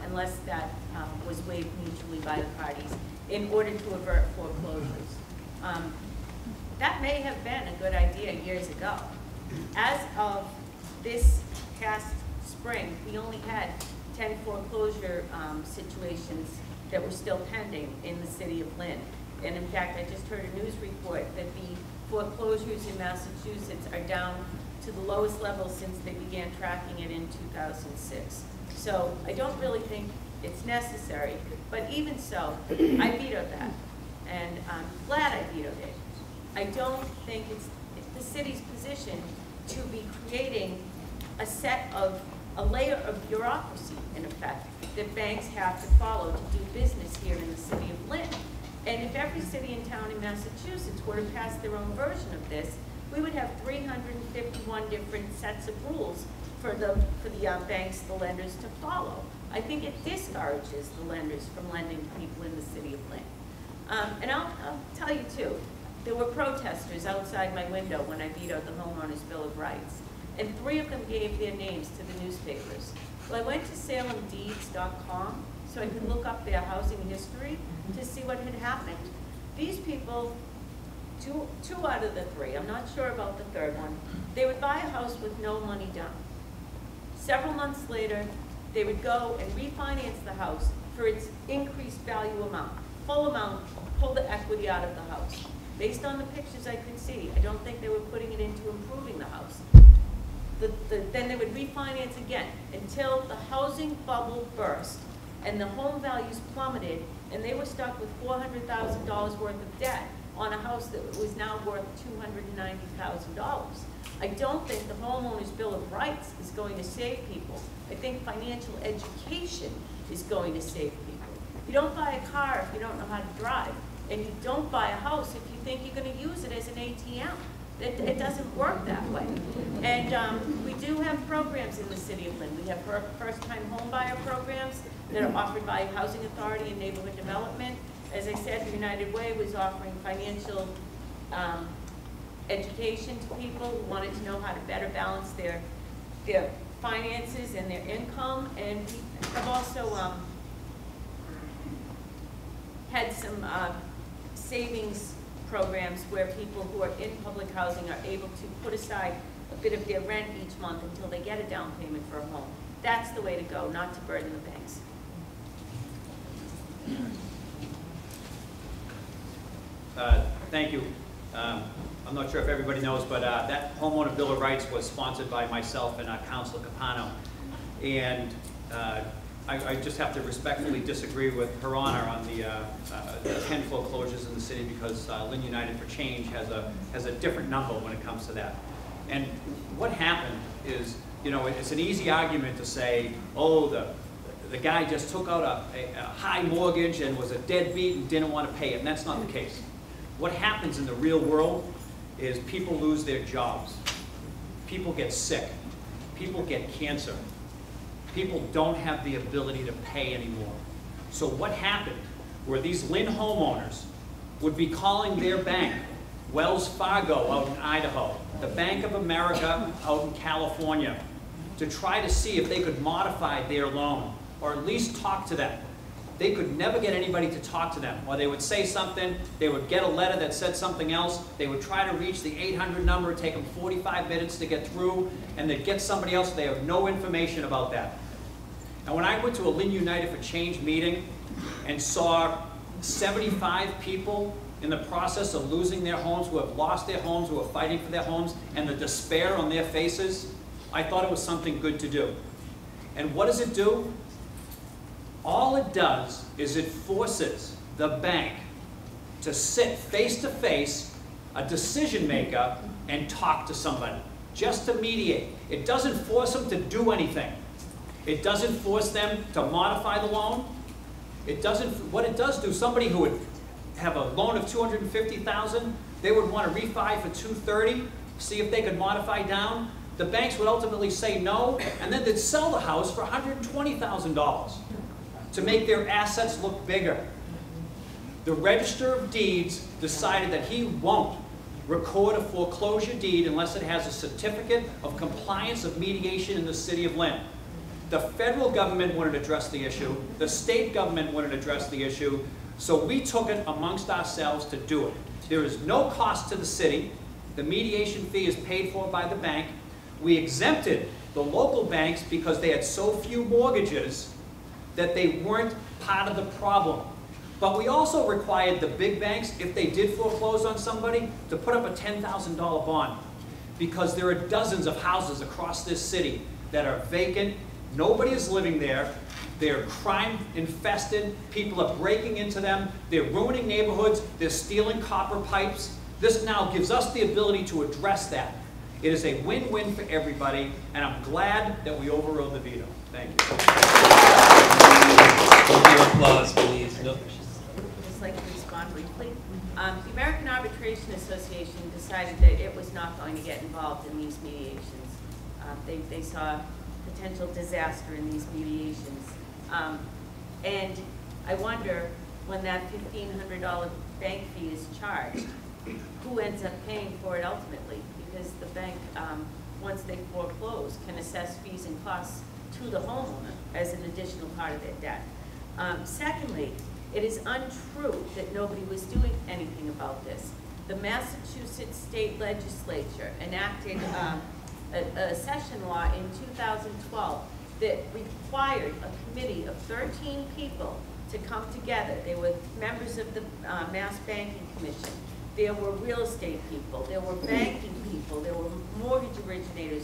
unless that was waived mutually by the parties in order to avert foreclosures. That may have been a good idea years ago. As of this past spring, we only had 10 foreclosure situations that were still pending in the city of Lynn. And in fact, I just heard a news report that the foreclosures in Massachusetts are down to the lowest level since they began tracking it in 2006. So I don't really think it's necessary, but even so, I vetoed that. And I'm glad I vetoed it. I don't think it's the city's position to be creating a layer of bureaucracy, in effect, that banks have to follow to do business here in the city of Lynn. And if every city and town in Massachusetts were to pass their own version of this, we would have 351 different sets of rules for the banks, the lenders to follow. I think it discourages the lenders from lending to people in the city of Lynn. And I'll tell you too, there were protesters outside my window when I vetoed the Homeowners Bill of Rights. and 3 of them gave their names to the newspapers. Well, I went to SalemDeeds.com so I could look up their housing history to see what had happened. These people, two out of the 3, I'm not sure about the third one, they would buy a house with no money down. Several months later, they would go and refinance the house for its increased value amount, full amount, pull the equity out of the house. Based on the pictures I could see, I don't think they were putting it into improving the house. Then they would refinance again until the housing bubble burst and the home values plummeted and they were stuck with $400,000 worth of debt on a house that was now worth $290,000. I don't think the homeowner's Bill of Rights is going to save people. I think financial education is going to save people. You don't buy a car if you don't know how to drive, and you don't buy a house if you think you're going to use it as an ATM. It doesn't work that way. And we do have programs in the city of Lynn. We have first-time home buyer programs that are offered by Housing Authority and Neighborhood Development. As I said, United Way was offering financial education to people who wanted to know how to better balance their finances and their income. And we have also had some savings programs where people who are in public housing are able to put aside a bit of their rent each month until they get a down payment for a home. That's the way to go, not to burden the banks. Thank you. I'm not sure if everybody knows, but that Homeowner Bill of Rights was sponsored by myself and Councilor Capano. And I just have to respectfully disagree with Her Honor on the 10 foreclosures in the city, because Lynn United for Change has a different number when it comes to that. And what happened is, you know, it's an easy argument to say, oh, the guy just took out a high mortgage and was a deadbeat and didn't want to pay it, and that's not the case. What happens in the real world is people lose their jobs. People get sick. People get cancer. People don't have the ability to pay anymore. So what happened were these Lynn homeowners would be calling their bank, Wells Fargo out in Idaho, the Bank of America out in California, to try to see if they could modify their loan, or at least talk to them. They could never get anybody to talk to them. Or they would say something, they would get a letter that said something else, they would try to reach the 800 number, it'd take them 45 minutes to get through, and they'd get somebody else, they have no information about that. And when I went to a Lynn United for Change meeting and saw 75 people in the process of losing their homes, who have lost their homes, who are fighting for their homes, and the despair on their faces, I thought it was something good to do. And what does it do? All it does is it forces the bank to sit face to face, a decision maker, and talk to somebody, just to mediate. It doesn't force them to do anything. It doesn't force them to modify the loan. It doesn't. What it does do, somebody who would have a loan of $250,000, they would want to refi for $230,000, see if they could modify down. The banks would ultimately say no, and then they'd sell the house for $120,000 to make their assets look bigger. The Register of Deeds decided that he won't record a foreclosure deed unless it has a certificate of compliance of mediation in the city of Lynn. The federal government wouldn't address the issue. The state government wouldn't address the issue. So we took it amongst ourselves to do it. There is no cost to the city. The mediation fee is paid for by the bank. We exempted the local banks because they had so few mortgages that they weren't part of the problem. But we also required the big banks, if they did foreclose on somebody, to put up a $10,000 bond, because there are dozens of houses across this city that are vacant. Nobody is living there. They're crime infested. People are breaking into them. They're ruining neighborhoods. They're stealing copper pipes. This now gives us the ability to address that. It is a win-win for everybody, and I'm glad that we overrode the veto. Thank you. Hold your applause, please. No. Just like to respond briefly. The American Arbitration Association decided that it was not going to get involved in these mediations. They saw potential disaster in these mediations. And I wonder, when that $1,500 bank fee is charged, who ends up paying for it ultimately? Because the bank once they foreclose, can assess fees and costs to the homeowner as an additional part of their debt. Secondly, it is untrue that nobody was doing anything about this. The Massachusetts State Legislature enacted a session law in 2012 that required a committee of 13 people to come together. They were members of the Mass Banking Commission. There were real estate people. There were banking people. There were mortgage originators.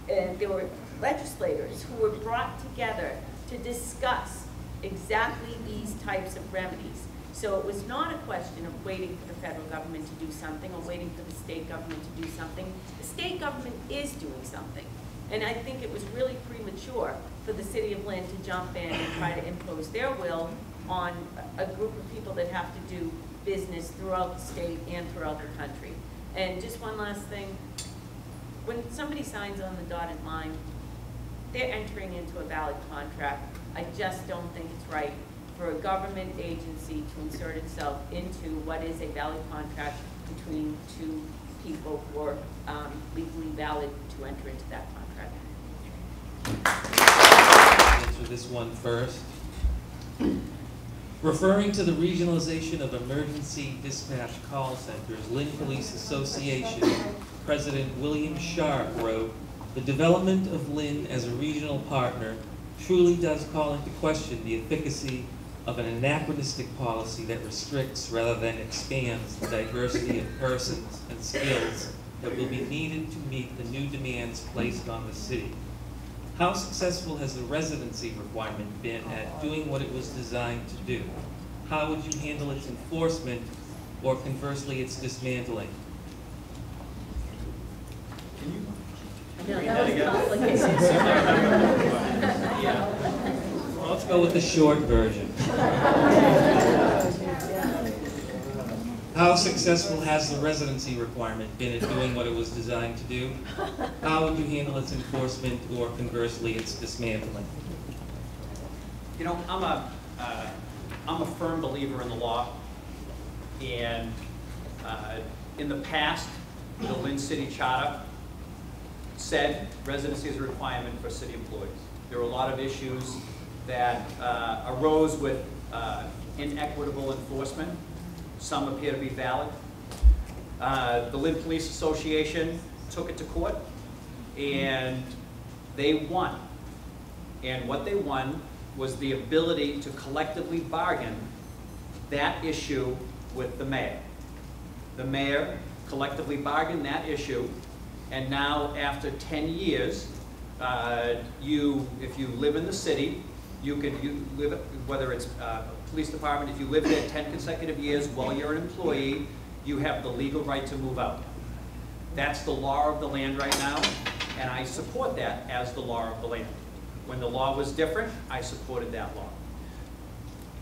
And there were legislators who were brought together to discuss exactly these types of remedies. So it was not a question of waiting for the federal government to do something or waiting for the state government to do something. The state government is doing something. And I think it was really premature for the city of Lynn to jump in and try to impose their will on a group of people that have to do business throughout the state and throughout the country. And just one last thing, when somebody signs on the dotted line, they're entering into a valid contract. I just don't think it's right for a government agency to insert itself into what is a valid contract between two people who are legally valid to enter into that contract. Answer this one first. Referring to the regionalization of emergency dispatch call centers, Lynn Police Association President William Sharp wrote, "The development of Lynn as a regional partner truly does call into question the efficacy of an anachronistic policy that restricts rather than expands the diversity of persons and skills that will be needed to meet the new demands placed on the city. How successful has the residency requirement been at doing what it was designed to do? How would you handle its enforcement or conversely its dismantling?" No, that was complicated. Well, let's go with the short version. How successful has the residency requirement been at doing what it was designed to do? How would you handle its enforcement or conversely its dismantling? You know, I'm a firm believer in the law, and in the past, the Lynn City Charter said residency is a requirement for city employees. There were a lot of issues that arose with inequitable enforcement. Some appear to be valid. The Lynn Police Association took it to court, and they won. And what they won was the ability to collectively bargain that issue with the mayor. The mayor collectively bargained that issue, and now after 10 years, if you live in the city, you live, whether it's police department, if you live there 10 consecutive years while you're an employee, you have the legal right to move out. That's the law of the land right now, and I support that as the law of the land. When the law was different, I supported that law.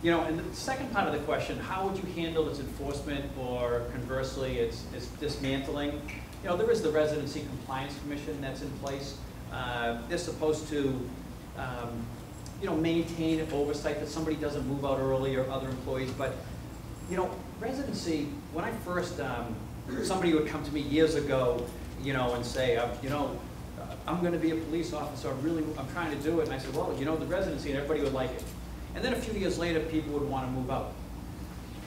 You know, and the second part of the question, how would you handle its enforcement or conversely its dismantling? You know, there is the Residency Compliance Commission that's in place. They're supposed to you know, maintain oversight that somebody doesn't move out early or other employees. But, you know, residency, when I first, somebody would come to me years ago, you know, and say, you know, I'm going to be a police officer, I'm trying to do it. And I said, well, you know, the residency, and everybody would like it. And then a few years later, people would want to move out.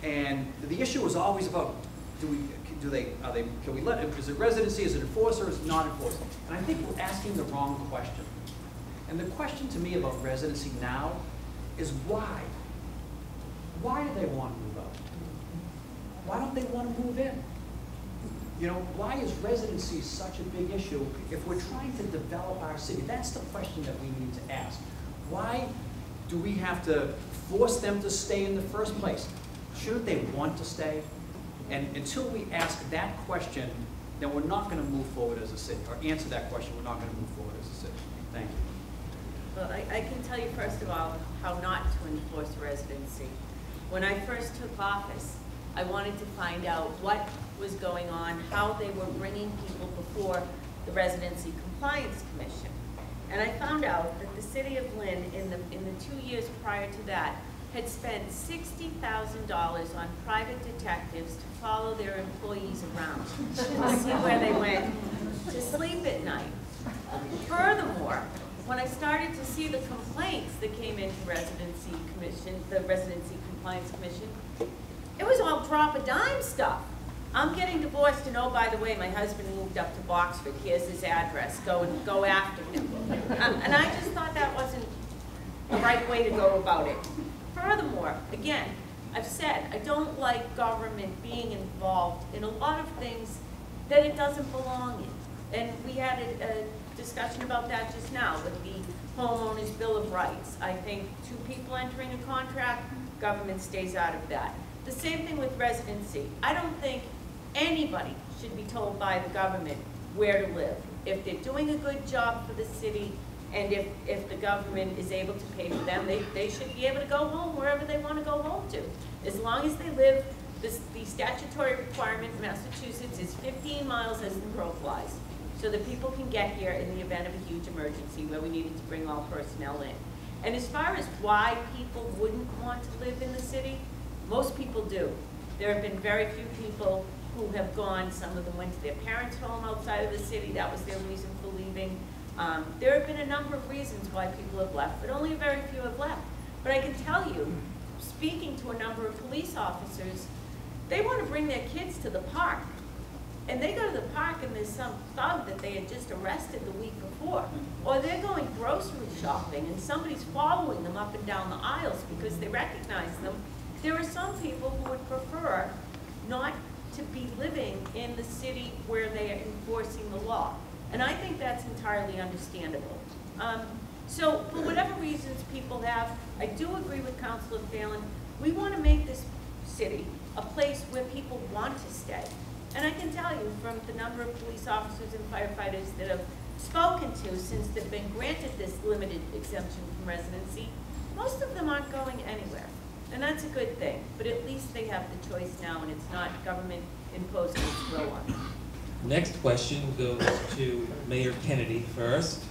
And the issue was always about, can we let it, is it residency, is it enforced, or is it not enforced? And I think we're asking the wrong question. And the question to me about residency now is why? Why do they want to move out? Why don't they want to move in? You know, why is residency such a big issue if we're trying to develop our city? That's the question that we need to ask. Why do we have to force them to stay in the first place? Shouldn't they want to stay? And until we ask that question, then we're not going to move forward as a city, or answer that question, we're not going to move forward as a city. Thank you. Well, I can tell you, first of all, how not to enforce residency. When I first took office, I wanted to find out what was going on, how they were bringing people before the Residency Compliance Commission. And I found out that the city of Lynn, in the 2 years prior to that, had spent $60,000 on private detectives to follow their employees around, to see where they went, to sleep at night, Furthermore, when I started to see the complaints that came into Residency Commission, the Residency Compliance Commission, it was all drop a dime stuff. I'm getting divorced, and oh, by the way, my husband moved up to Boxford. Here's his address. Go after him. And I just thought that wasn't the right way to go about it. Furthermore, again, I've said I don't like government being involved in a lot of things that it doesn't belong in. And we had a discussion about that just now with the Homeowners Bill of Rights. I think two people entering a contract, government stays out of that. The same thing with residency. I don't think anybody should be told by the government where to live. If they're doing a good job for the city, and if the government is able to pay for them, they should be able to go home wherever they want to go home to. As long as they live, the statutory requirement in Massachusetts is 15 miles as the crow flies, so that people can get here in the event of a huge emergency where we needed to bring all personnel in. And as far as why people wouldn't want to live in the city, most people do. There have been very few people who have gone. Some of them went to their parents' home outside of the city. That was their reason for leaving. There have been a number of reasons why people have left, but only a very few have left. But I can tell you, speaking to a number of police officers, they want to bring their kids to the park. And they go to the park and there's some thug that they had just arrested the week before. Or they're going grocery shopping and somebody's following them up and down the aisles because they recognize them. There are some people who would prefer not to be living in the city where they are enforcing the law. And I think that's entirely understandable. So for whatever reasons people have, I do agree with Councilor Phelan. We want to make this city a place where people want to stay. And I can tell you from the number of police officers and firefighters that I've spoken to since they've been granted this limited exemption from residency, most of them aren't going anywhere. And that's a good thing, but at least they have the choice now and it's not government imposing its will on them. Next question goes to Mayor Kennedy first.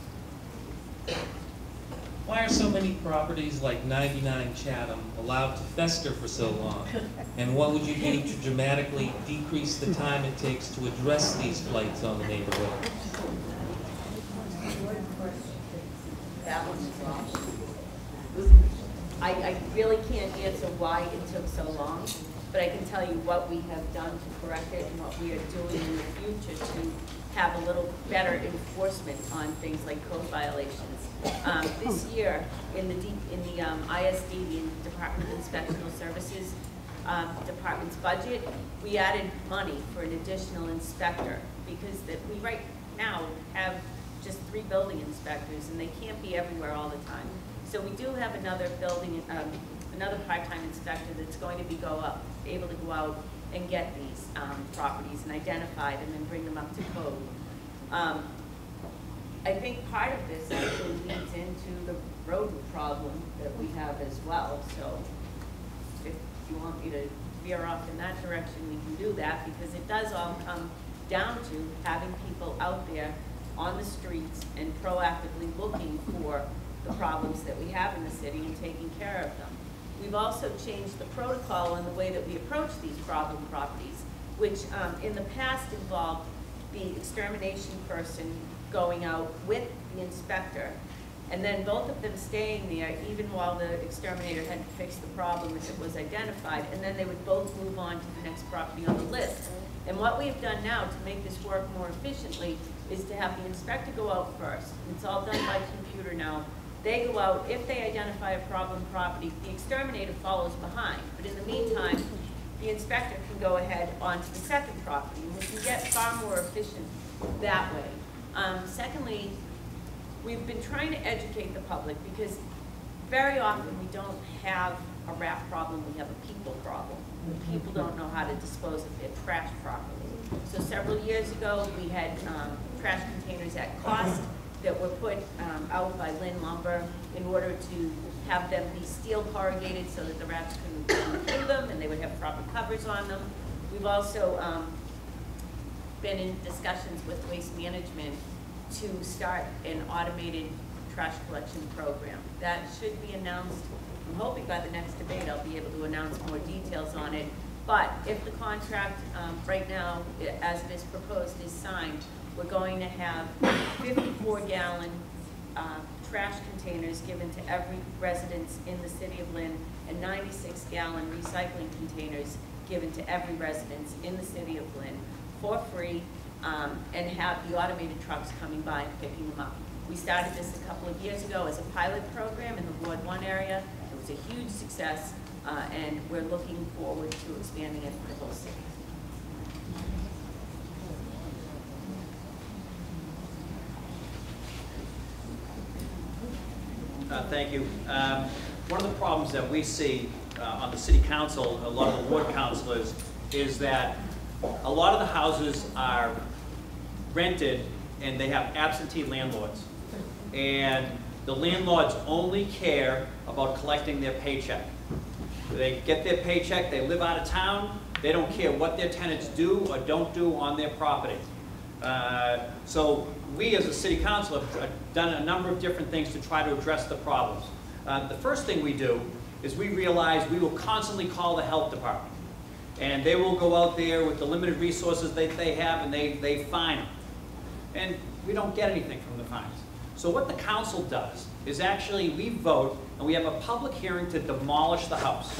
Why are so many properties like 99 Chatham allowed to fester for so long? And what would you do to dramatically decrease the time it takes to address these blights on the neighborhood? That one's wrong. I really can't answer why it took so long, but I can tell you what we have done to correct it and what we are doing in the future to have a little better enforcement on things like code violations. This year, in the ISD, the Department of Inspectional Services Department's budget, we added money for an additional inspector because we right now have just 3 building inspectors and they can't be everywhere all the time. So we do have another another part-time inspector that's going to be able to go out and get these properties and identify them and bring them up to code. I think part of this actually leads into the rodent problem that we have as well. So if you want me to veer off in that direction, we can do that because it does all come down to having people out there on the streets and proactively looking for the problems that we have in the city and taking care of them. We've also changed the protocol in the way that we approach these problem properties, which in the past involved the extermination person going out with the inspector, and then both of them staying there even while the exterminator had to fix the problem if it was identified, and then they would both move on to the next property on the list. And what we've done now to make this work more efficiently is to have the inspector go out first. It's all done by computer now. They go out, if they identify a problem property, the exterminator follows behind. But in the meantime, the inspector can go ahead onto the second property, and we can get far more efficient that way. Secondly, we've been trying to educate the public because very often we don't have a rat problem, we have a people problem. People don't know how to dispose of their trash properly. So several years ago, we had trash containers at cost that were put out by Lynn Lumber in order to have them be steel corrugated so that the rats couldn't go through them and they would have proper covers on them. We've also been in discussions with Waste Management to start an automated trash collection program. That should be announced. I'm hoping by the next debate I'll be able to announce more details on it. But if the contract, right now, as it is proposed, is signed, we're going to have 54-gallon trash containers given to every residence in the city of Lynn, and 96-gallon recycling containers given to every residence in the city of Lynn for free, and have the automated trucks coming by and picking them up. We started this a couple of years ago as a pilot program in the Ward 1 area. It was a huge success, and we're looking forward to expanding it for the whole city. Thank you. One of the problems that we see on the city council, a lot of the ward councilors, is that a lot of the houses are rented and they have absentee landlords. And the landlords only care about collecting their paycheck. They get their paycheck, they live out of town, they don't care what their tenants do or don't do on their property. So we as a city council have done a number of different things to try to address the problems. The first thing we do is we realize we will constantly call the health department. And they will go out there with the limited resources that they have, and they fine them. And we don't get anything from the fines. So what the council does is actually we vote and we have a public hearing to demolish the house.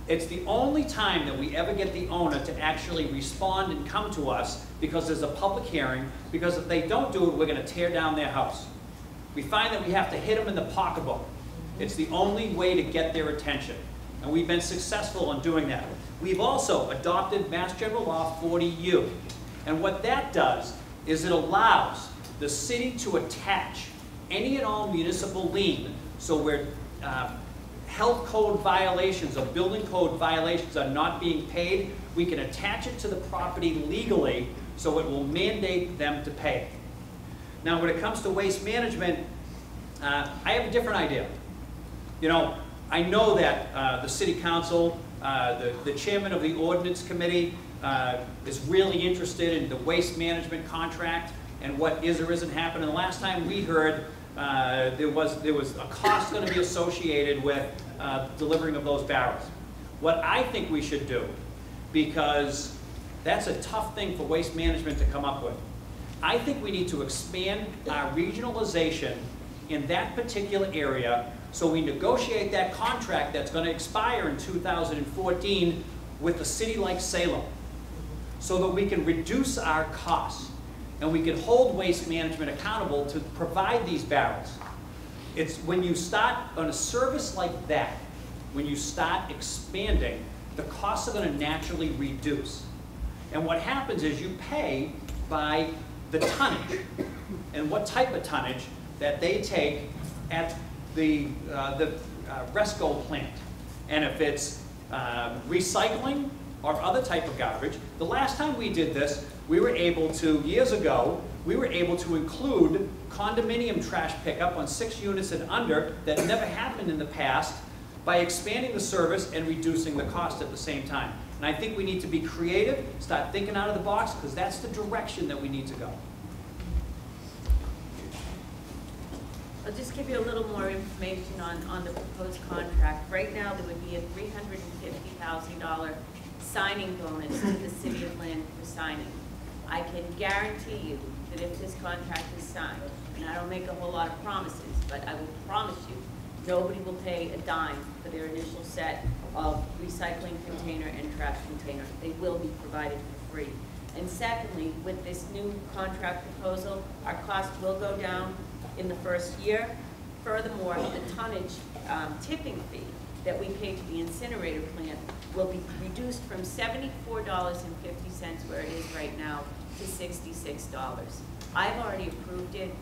It's the only time that we ever get the owner to actually respond and come to us because there's a public hearing, because if they don't do it, we're going to tear down their house. We find that we have to hit them in the pocketbook. It's the only way to get their attention. And we've been successful in doing that. We've also adopted Mass General Law 40U. And what that does is it allows the city to attach any and all municipal lien, so where health code violations or building code violations are not being paid, we can attach it to the property legally so it will mandate them to pay it. Now when it comes to waste management, I have a different idea. You know, I know that the city council, the chairman of the ordinance committee is really interested in the waste management contract and what is or isn't happening. The last time we heard, there was a cost going to be associated with delivering of those barrels. What I think we should do, because that's a tough thing for waste management to come up with, I think we need to expand our regionalization in that particular area, so we negotiate that contract that's going to expire in 2014 with a city like Salem, so that we can reduce our costs and we can hold waste management accountable to provide these barrels. It's when you start on a service like that, when you start expanding, the costs are going to naturally reduce. And what happens is you pay by the tonnage and what type of tonnage that they take at the Resco plant. And if it's recycling or other type of garbage, the last time we did this, we were able to, years ago, we were able to include condominium trash pickup on 6 units and under that never happened in the past by expanding the service and reducing the cost at the same time. And I think we need to be creative, start thinking out of the box, because that's the direction that we need to go. I'll just give you a little more information on the proposed contract. Right now, there would be a $350,000 signing bonus to the city of Lynn for signing. I can guarantee you that if this contract is signed, and I don't make a whole lot of promises, but I will promise you, nobody will pay a dime for their initial set of recycling container and trash container. They will be provided for free. And secondly, with this new contract proposal, our cost will go down in the first year. Furthermore, the tonnage tipping fee that we pay to the incinerator plant will be reduced from $74.50, where it is right now, to $66. I've already approved it.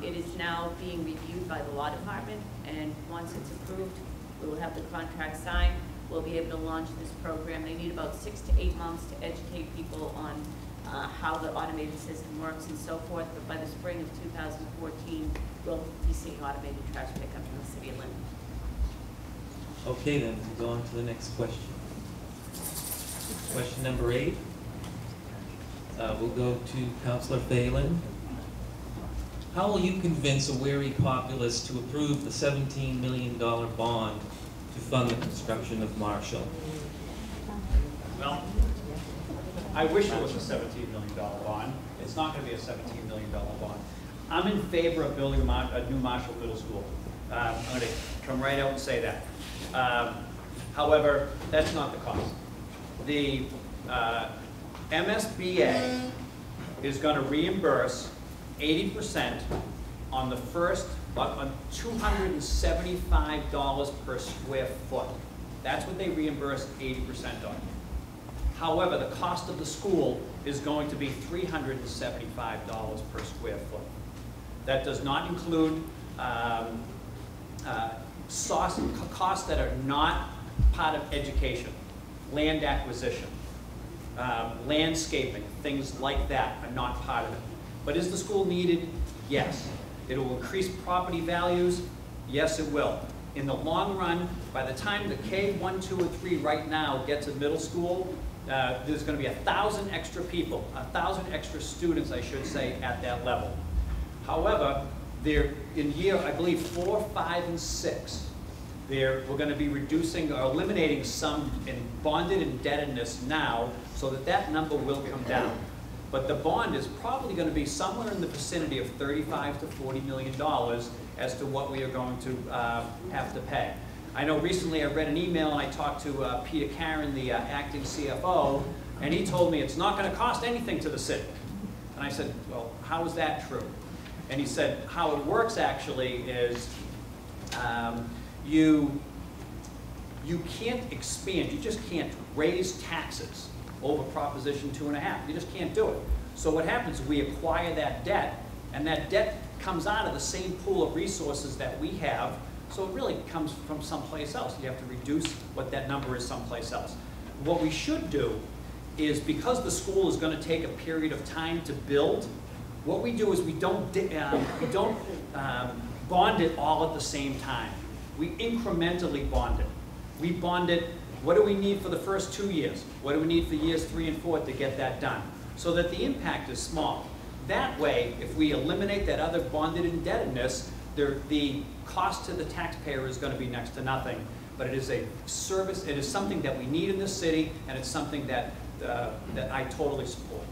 It is now being reviewed by the law department, and once it's approved, we will have the contract signed. We'll be able to launch this program. They need about 6 to 8 months to educate people on how the automated system works and so forth, but by the spring of 2014, we'll be seeing automated trash pickup in the city of Lynn. Okay, then we'll go on to the next question. Question number 8. We'll go to Councilor Phelan. How will you convince a weary populace to approve the $17 million bond to fund the construction of Marshall? Well, I wish it was a $17 million bond. It's not going to be a $17 million bond. I'm in favor of building a new Marshall Middle School. I'm going to come right out and say that. However, that's not the cost. The MSBA is going to reimburse 80% on the first, on $275 per square foot. That's what they reimburse 80% on. However, the cost of the school is going to be $375 per square foot. That does not include costs that are not part of education, land acquisition, landscaping, things like that are not part of it. But is the school needed? Yes. It will increase property values? Yes, it will. In the long run, by the time the K1, 2, and 3 right now get to middle school, there's going to be 1,000 extra people, 1,000 extra students, I should say, at that level. However, they're in year, I believe, 4, 5, and 6, we're going to be reducing or eliminating some in bonded indebtedness now so that that number will come down. But the bond is probably going to be somewhere in the vicinity of $35 to $40 million as to what we are going to have to pay. I know recently I read an email and I talked to Peter Karen, the acting CFO, and he told me it's not going to cost anything to the city. And I said, well, how is that true? And he said, how it works actually is you can't expand, you just can't raise taxes over Proposition 2.5. You just can't do it. So what happens is we acquire that debt, and that debt comes out of the same pool of resources that we have, so it really comes from someplace else. You have to reduce what that number is someplace else. What we should do is, because the school is going to take a period of time to build, what we do is we don't bond it all at the same time. We incrementally bond it. We bond it, what do we need for the first 2 years? What do we need for years 3 and 4 to get that done? So that the impact is small. That way, if we eliminate that other bonded indebtedness, the cost to the taxpayer is going to be next to nothing. But it is a service, it is something that we need in this city, and it's something that, that I totally support.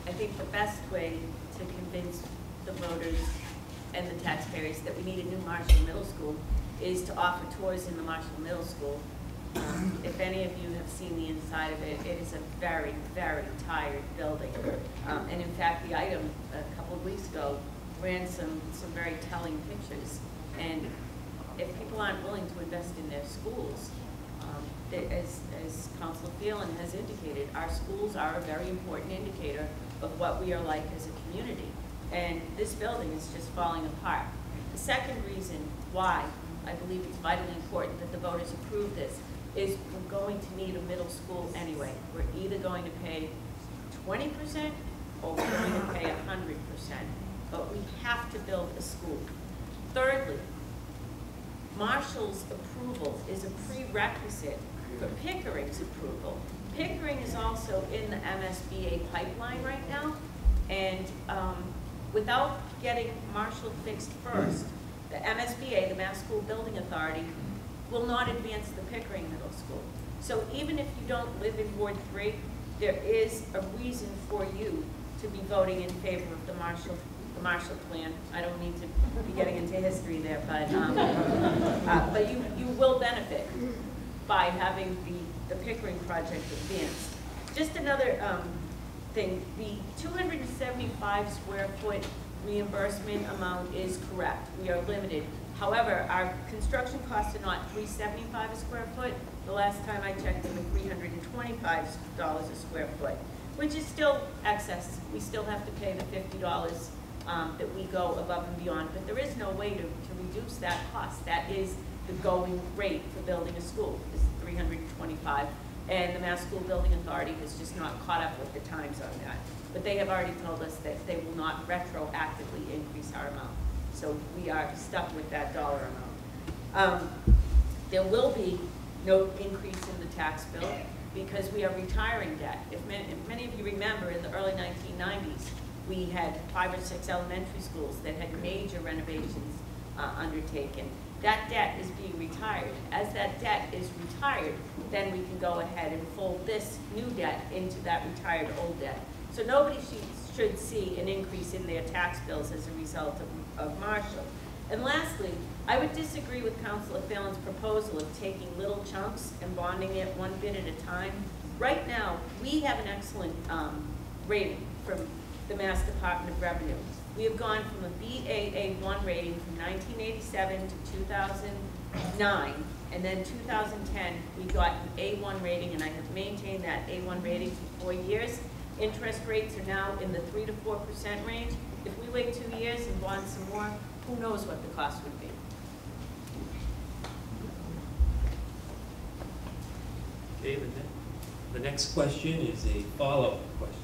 I think the best way to convince the voters and the taxpayers that we need a new Marshall Middle School is to offer tours in the Marshall Middle School. If any of you have seen the inside of it, it is a very, very tired building. And in fact, the item a couple of weeks ago ran some very telling pictures. And if people aren't willing to invest in their schools, as Councilor Phelan has indicated, our schools are a very important indicator of what we are like as a community. And this building is just falling apart. The second reason why I believe it's vitally important that the voters approve this is we're going to need a middle school anyway. We're either going to pay 20% or we're going to pay 100%. But we have to build a school. Thirdly, Marshall's approval is a prerequisite for Pickering's approval. Pickering is also in the MSBA pipeline right now, and without getting Marshall fixed first, the MSBA, the Mass School Building Authority, will not advance the Pickering Middle School. So even if you don't live in Ward 3, there is a reason for you to be voting in favor of the Marshall plan. I don't need to be getting into history there, but you will benefit by having the Pickering project advanced. Just another thing, the 275 square foot reimbursement amount is correct. We are limited. However, our construction costs are not $375 a square foot. The last time I checked, they were $325 a square foot, which is still excess. We still have to pay the $50 that we go above and beyond, but there is no way to reduce that cost. That is the going rate for building a school, is $325. And the Mass School Building Authority has just not caught up with the times on that. But they have already told us that they will not retroactively increase our amount. So we are stuck with that dollar amount. There will be no increase in the tax bill because we are retiring debt. If many of you remember, in the early 1990s, we had 5 or 6 elementary schools that had major renovations undertaken. that debt is being retired. As that debt is retired, then we can go ahead and fold this new debt into that retired old debt. So nobody should see an increase in their tax bills as a result of Marshall. And lastly, I would disagree with Councilor Phelan's proposal of taking little chunks and bonding it one bit at a time. Right now, we have an excellent rating from the Mass Department of Revenue. We have gone from a BAA1 rating from 1987 to 2009, and then 2010 we got an A1 rating, and I have maintained that A1 rating for 4 years. Interest rates are now in the 3 to 4% range. If we wait 2 years and bond some more, who knows what the cost would be. Okay, the next question is a follow-up question.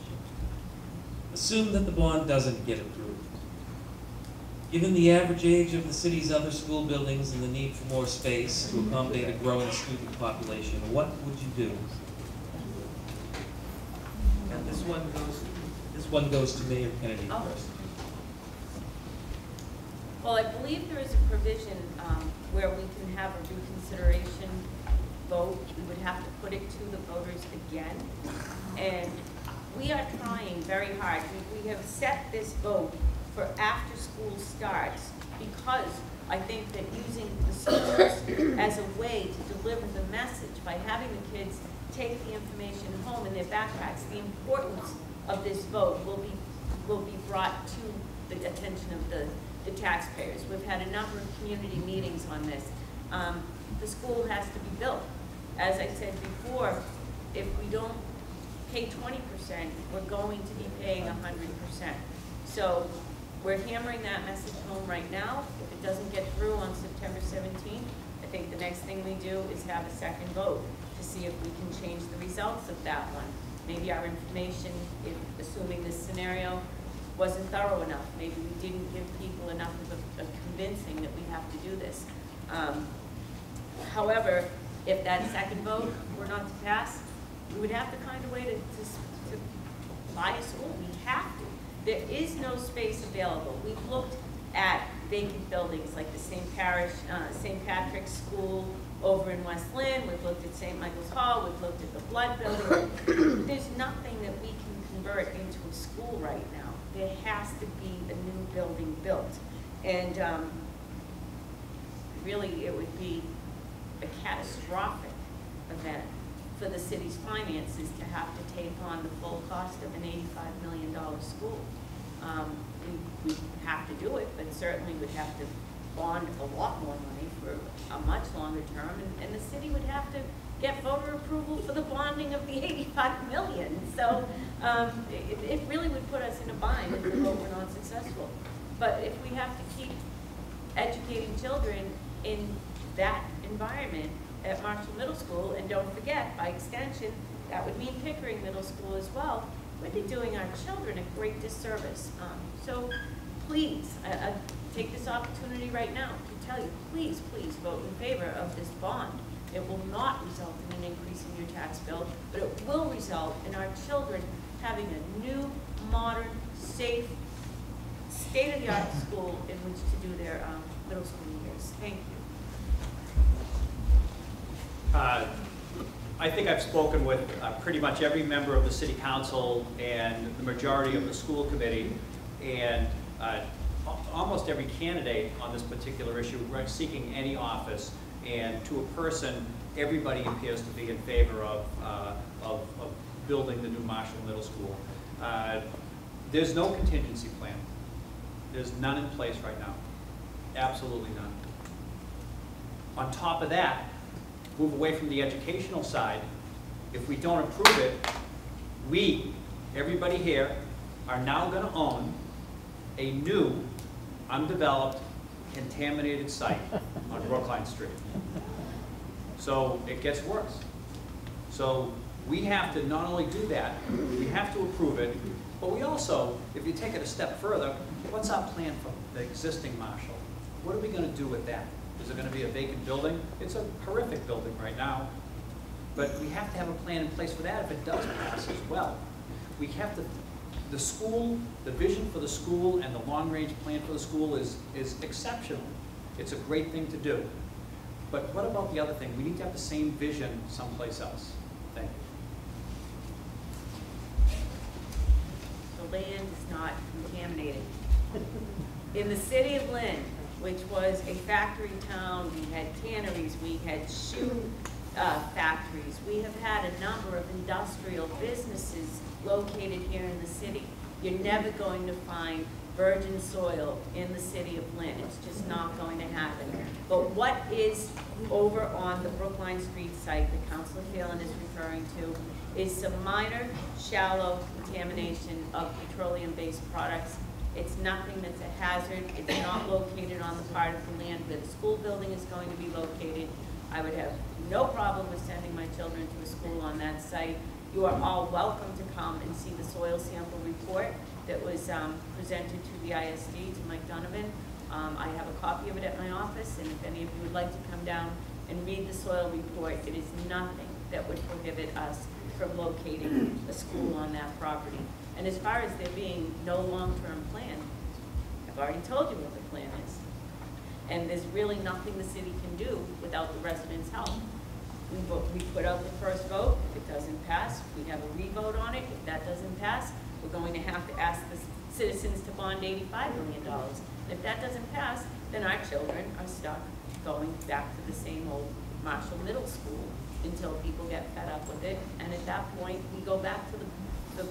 Assume that the bond doesn't get approved. Given the average age of the city's other school buildings and the need for more space to accommodate a growing student population, what would you do? And this one goes to Mayor Kennedy first. Well, I believe there is a provision where we can have a reconsideration vote. We would have to put it to the voters again. And we are trying very hard. We have set this vote for after school starts because I think that using the schools as a way to deliver the message by having the kids take the information home in their backpacks, the importance of this vote will be brought to the attention of the taxpayers. We've had a number of community meetings on this. The school has to be built. As I said before, if we don't pay 20%, we're going to be paying 100%. So we're hammering that message home right now. If it doesn't get through on September 17th, I think the next thing we do is have a second vote to see if we can change the results of that one. Maybe our information, assuming this scenario wasn't thorough enough, maybe we didn't give people enough of convincing that we have to do this. However, if that second vote were not to pass, we would have to find a way to buy a school. We have to. There is no space available. We've looked at vacant buildings like the St. Patrick's School over in West Lynn. We've looked at St. Michael's Hall. We've looked at the Blood Building. There's nothing that we can convert into a school right now. There has to be a new building built. And really, it would be a catastrophic event for the city's finances to have to take on the full cost of an $85 million school. We have to do it, but certainly would have to bond a lot more money for a much longer term, and the city would have to get voter approval for the bonding of the $85 million. So it really would put us in a bind if the vote were not successful. But if we have to keep educating children in that environment at Marshall Middle School, and don't forget, by extension, that would mean Pickering Middle School as well, we'd be doing our children a great disservice. So please, I take this opportunity right now to tell you, please, please vote in favor of this bond. It will not result in an increase in your tax bill, but it will result in our children having a new, modern, safe, state-of-the-art school in which to do their middle school years. Thank you. I think I've spoken with pretty much every member of the City Council and the majority of the school committee, and almost every candidate on this particular issue. We're seeking any office, and to a person, everybody appears to be in favor of building the new Marshall Middle School. There's no contingency plan. There's none in place right now. Absolutely none. On top of that, move away from the educational side. If we don't approve it, we, everybody here, are now going to own a new, undeveloped, contaminated site on Brookline Street. So it gets worse. So we have to not only do that, we have to approve it, but we also, if you take it a step further, what's our plan for the existing Marshall? What are we going to do with that? Is it going to be a vacant building? It's a horrific building right now, but we have to have a plan in place for that if it does pass as well. We have to, the school, the vision for the school and the long-range plan for the school is exceptional. It's a great thing to do. But what about the other thing? We need to have the same vision someplace else. Thank you. The land is not contaminated. In the city of Lynn, which was a factory town, we had tanneries, we had shoe factories, we have had a number of industrial businesses located here in the city. You're never going to find virgin soil in the city of Lynn. It's just not going to happen. But what is over on the Brookline Street site that Councilor Phelan is referring to is some minor, shallow contamination of petroleum-based products. It's nothing that's a hazard. It's not located on the part of the land where the school building is going to be located. I would have no problem with sending my children to a school on that site. You are all welcome to come and see the soil sample report that was presented to the ISD, to Mike Donovan. I have a copy of it at my office, and if any of you would like to come down and read the soil report, it is nothing that would prohibit us from locating a school on that property. And as far as there being no long-term plan, I've already told you what the plan is. And there's really nothing the city can do without the residents' help. We put out the first vote. If it doesn't pass, we have a re-vote on it. If that doesn't pass, we're going to have to ask the citizens to bond $85 million. And if that doesn't pass, then our children are stuck going back to the same old Marshall Middle School until people get fed up with it. And at that point, we go back to the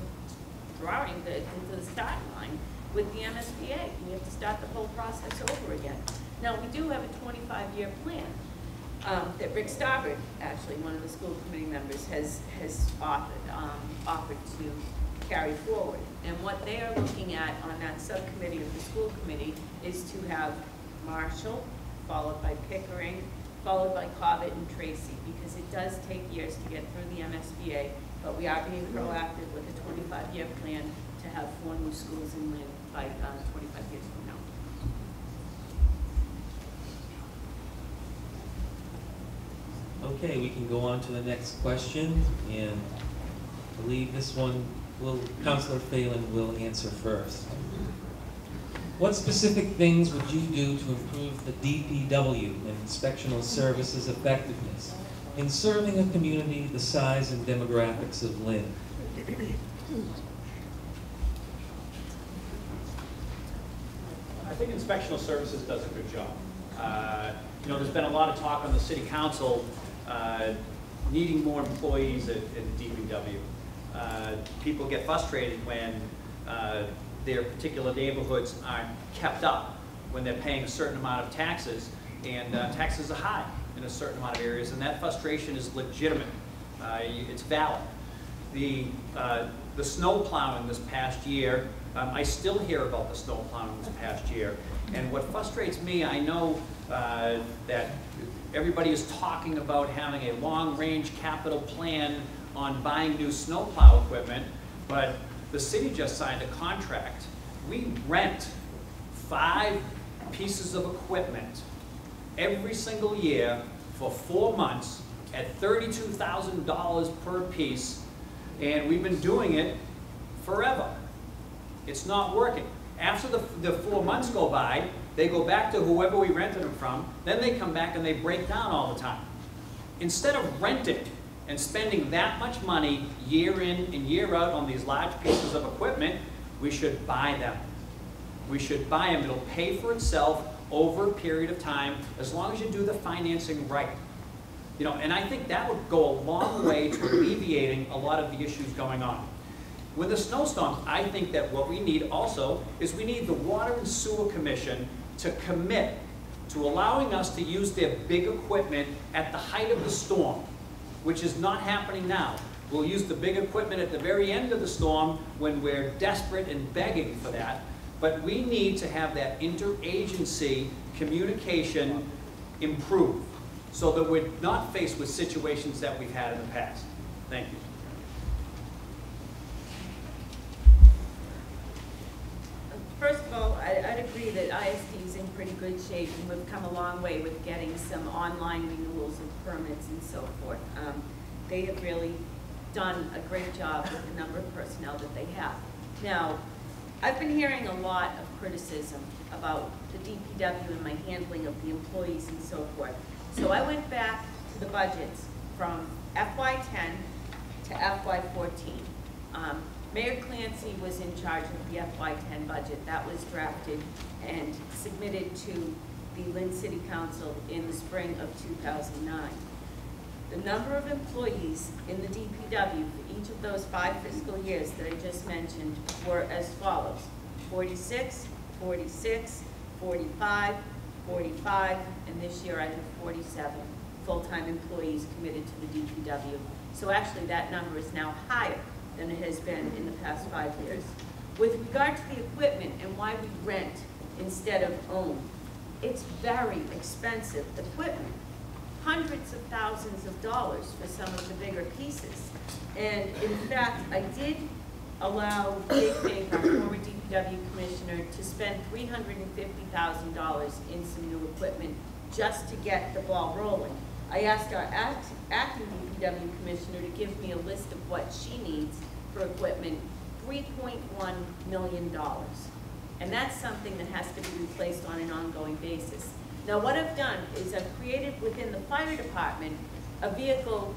drawing, to the start line with the MSBA. We have to start the whole process over again. Now, we do have a 25-year plan that Rick Starboard, actually one of the school committee members, has offered to carry forward. And what they are looking at on that subcommittee of the school committee is to have Marshall, followed by Pickering, followed by Cobbett and Tracy, because it does take years to get through the MSBA, but we are being proactive with a 25-year plan to have 4 new schools in Lynn by 25 years from now. Okay, we can go on to the next question, and I believe this one Councilor Phelan will answer first. What specific things would you do to improve the DPW and inspectional services effectiveness in serving a community the size and demographics of Lynn? I think inspectional services does a good job. There's been a lot of talk on the city council needing more employees at DPW. People get frustrated when their particular neighborhoods aren't kept up, when they're paying a certain amount of taxes, and taxes are high in a certain amount of areas, and that frustration is legitimate. It's valid. The snow plowing this past year, I still hear about the snow plowing this past year, and what frustrates me, I know that everybody is talking about having a long-range capital plan on buying new snowplow equipment, but the city just signed a contract. We rent 5 pieces of equipment every single year for 4 months at $32,000 per piece, and we've been doing it forever. It's not working. After the 4 months go by, they go back to whoever we rented them from, then they come back and they break down all the time. Instead of renting and spending that much money year in and year out on these large pieces of equipment, we should buy them. We should buy them. It'll pay for itself over a period of time as long as you do the financing right. And I think that would go a long way to alleviating a lot of the issues going on. With the snowstorms, I think that what we need also is we need the Water and Sewer Commission to commit to allowing us to use their big equipment at the height of the storm, which is not happening now. We'll use the big equipment at the very end of the storm when we're desperate and begging for that. But we need to have that interagency communication improve so that we're not faced with situations that we've had in the past. Thank you. First of all, I'd agree that ISD is in pretty good shape, and we've come a long way with getting some online renewals of permits and so forth. They have really done a great job with the number of personnel that they have. Now, I've been hearing a lot of criticism about the DPW and my handling of the employees and so forth. So I went back to the budgets from FY10 to FY14. Mayor Clancy was in charge of the FY10 budget. That was drafted and submitted to the Lynn City Council in the spring of 2009. The number of employees in the DPW for each of those 5 fiscal years that I just mentioned were as follows: 46, 46, 45, 45, and this year I have 47 full-time employees committed to the DPW. So actually that number is now higher than it has been in the past 5 years. With regard to the equipment and why we rent instead of own, it's very expensive equipment. Hundreds of thousands of dollars for some of the bigger pieces. And in fact, I did allow Jake Baker, our former DPW commissioner, to spend $350,000 in some new equipment just to get the ball rolling. I asked our acting DPW commissioner to give me a list of what she needs for equipment, $3.1 million. And that's something that has to be replaced on an ongoing basis. Now what I've done is I've created within the fire department a vehicle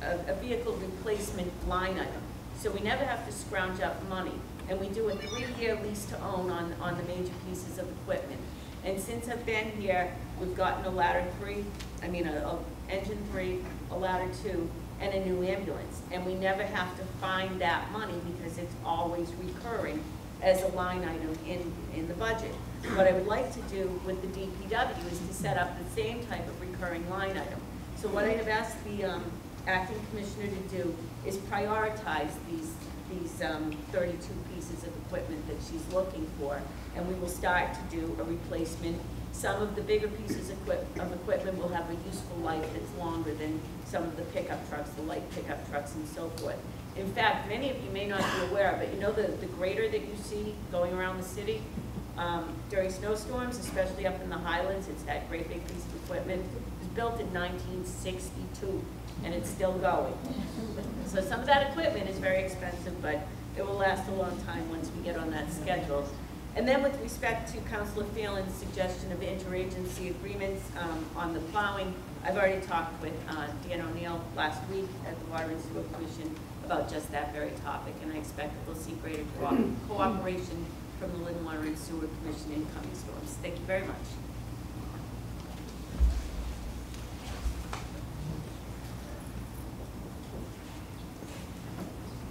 replacement line item. So we never have to scrounge up money. And we do a 3-year lease to own on the major pieces of equipment. And since I've been here, we've gotten a ladder 3, a engine 3, a ladder 2, and a new ambulance. And we never have to find that money because it's always recurring as a line item in the budget. What I would like to do with the DPW is to set up the same type of recurring line item. So what I have asked the acting commissioner to do is prioritize these 32 pieces of equipment that she's looking for, and we will start to do a replacement. Some of the bigger pieces of equipment will have a useful life that's longer than some of the pickup trucks, the light pickup trucks and so forth. In fact, many of you may not be aware, but you know the grader that you see going around the city during snowstorms, especially up in the Highlands, it's that great big piece of equipment. It was built in 1962, and it's still going. So some of that equipment is very expensive, but it will last a long time once we get on that schedule. And then with respect to Councilor Phelan's suggestion of interagency agreements on the plowing, I've already talked with Dan O'Neill last week at the Water and Sewer Commission about just that very topic, and I expect that we'll see greater cooperation from the Lynn Water and Sewer Commission in coming storms. Thank you very much.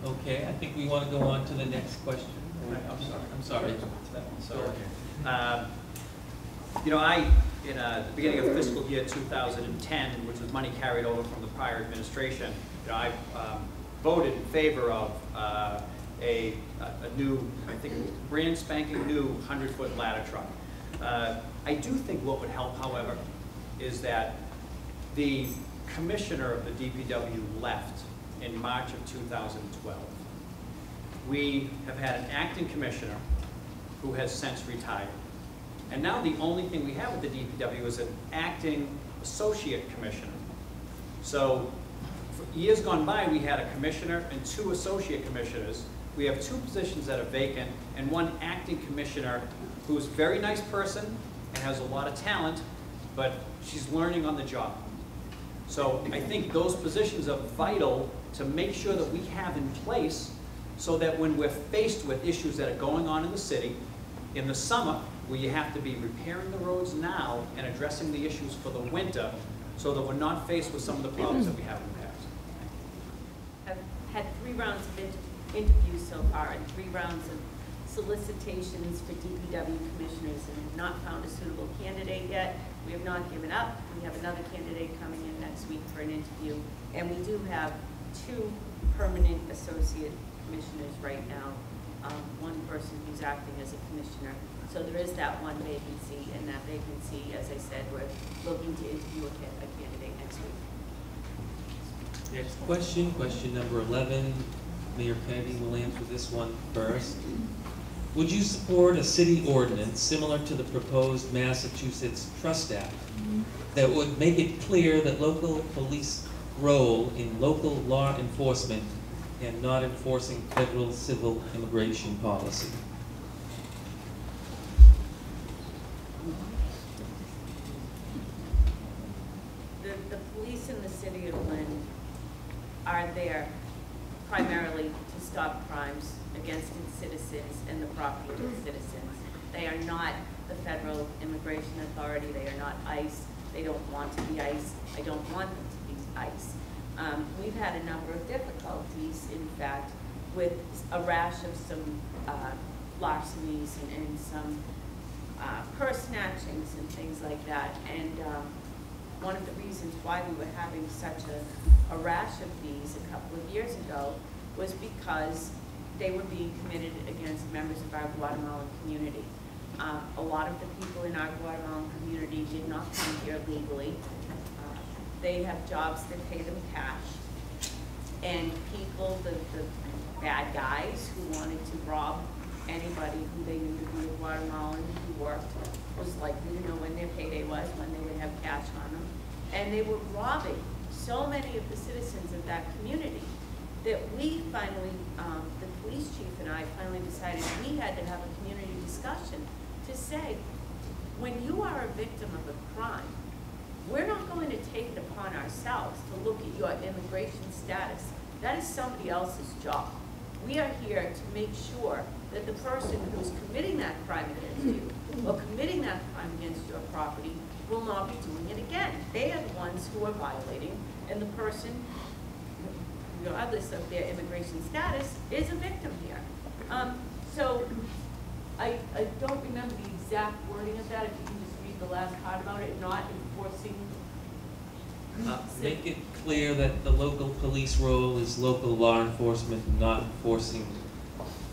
Okay, I think we want to go on to the next question. I'm sorry. In the beginning of fiscal year 2010, which was money carried over from the prior administration, I voted in favor of a new, I think, brand spanking new 100-foot ladder truck. I do think what would help, however, is that the commissioner of the DPW left in March of 2012. We have had an acting commissioner who has since retired. And now the only thing we have with the DPW is an acting associate commissioner. So for years gone by, we had a commissioner and 2 associate commissioners. We have 2 positions that are vacant and 1 acting commissioner who's a very nice person and has a lot of talent, but she's learning on the job. So I think those positions are vital to make sure that we have in place so that when we're faced with issues that are going on in the city, in the summer, where you have to be repairing the roads now and addressing the issues for the winter, so that we're not faced with some of the problems that we have in the past. I've had 3 rounds of interviews so far and 3 rounds of solicitations for DPW commissioners, and have not found a suitable candidate yet. We have not given up. We have another candidate coming in next week for an interview, and we do have 2 permanent associate commissioners right now, 1 person who's acting as a commissioner. So there is that 1 vacancy, and that vacancy, as I said, we're looking to interview a candidate next week. Next question, question number 11. Mayor Kennedy will answer this one first. Would you support a city ordinance similar to the proposed Massachusetts Trust Act that would make it clear that local police role in local law enforcement and not enforcing federal civil immigration policy? The police in the city of Lynn are there primarily to stop crimes against its citizens and the property of its citizens. They are not the Federal Immigration Authority. They are not ICE. They don't want to be ICE. I don't want them to be ICE. We've had a number of difficulties, in fact, with a rash of some larcenies and some purse snatchings and things like that. And one of the reasons why we were having such a rash of these a couple of years ago was because they were being committed against members of our Guatemalan community. A lot of the people in our Guatemalan community did not come here legally. They have jobs that pay them cash. And people, the bad guys who wanted to rob anybody who they knew to be a Guatemalan who worked was likely to know when their payday was, when they would have cash on them. And they were robbing so many of the citizens of that community that we finally, the police chief and I finally decided we had to have a community discussion to say, when you are a victim of a crime, we're not going to take it upon ourselves to look at your immigration status. That is somebody else's job. We are here to make sure that the person who's committing that crime against you or committing that crime against your property will not be doing it again. They are the ones who are violating, and the person, regardless of their immigration status, is a victim here. So I don't remember the exact wording of that. If you can just read the last part about it, not enforcing. Make it clear that the local police role is local law enforcement, not enforcing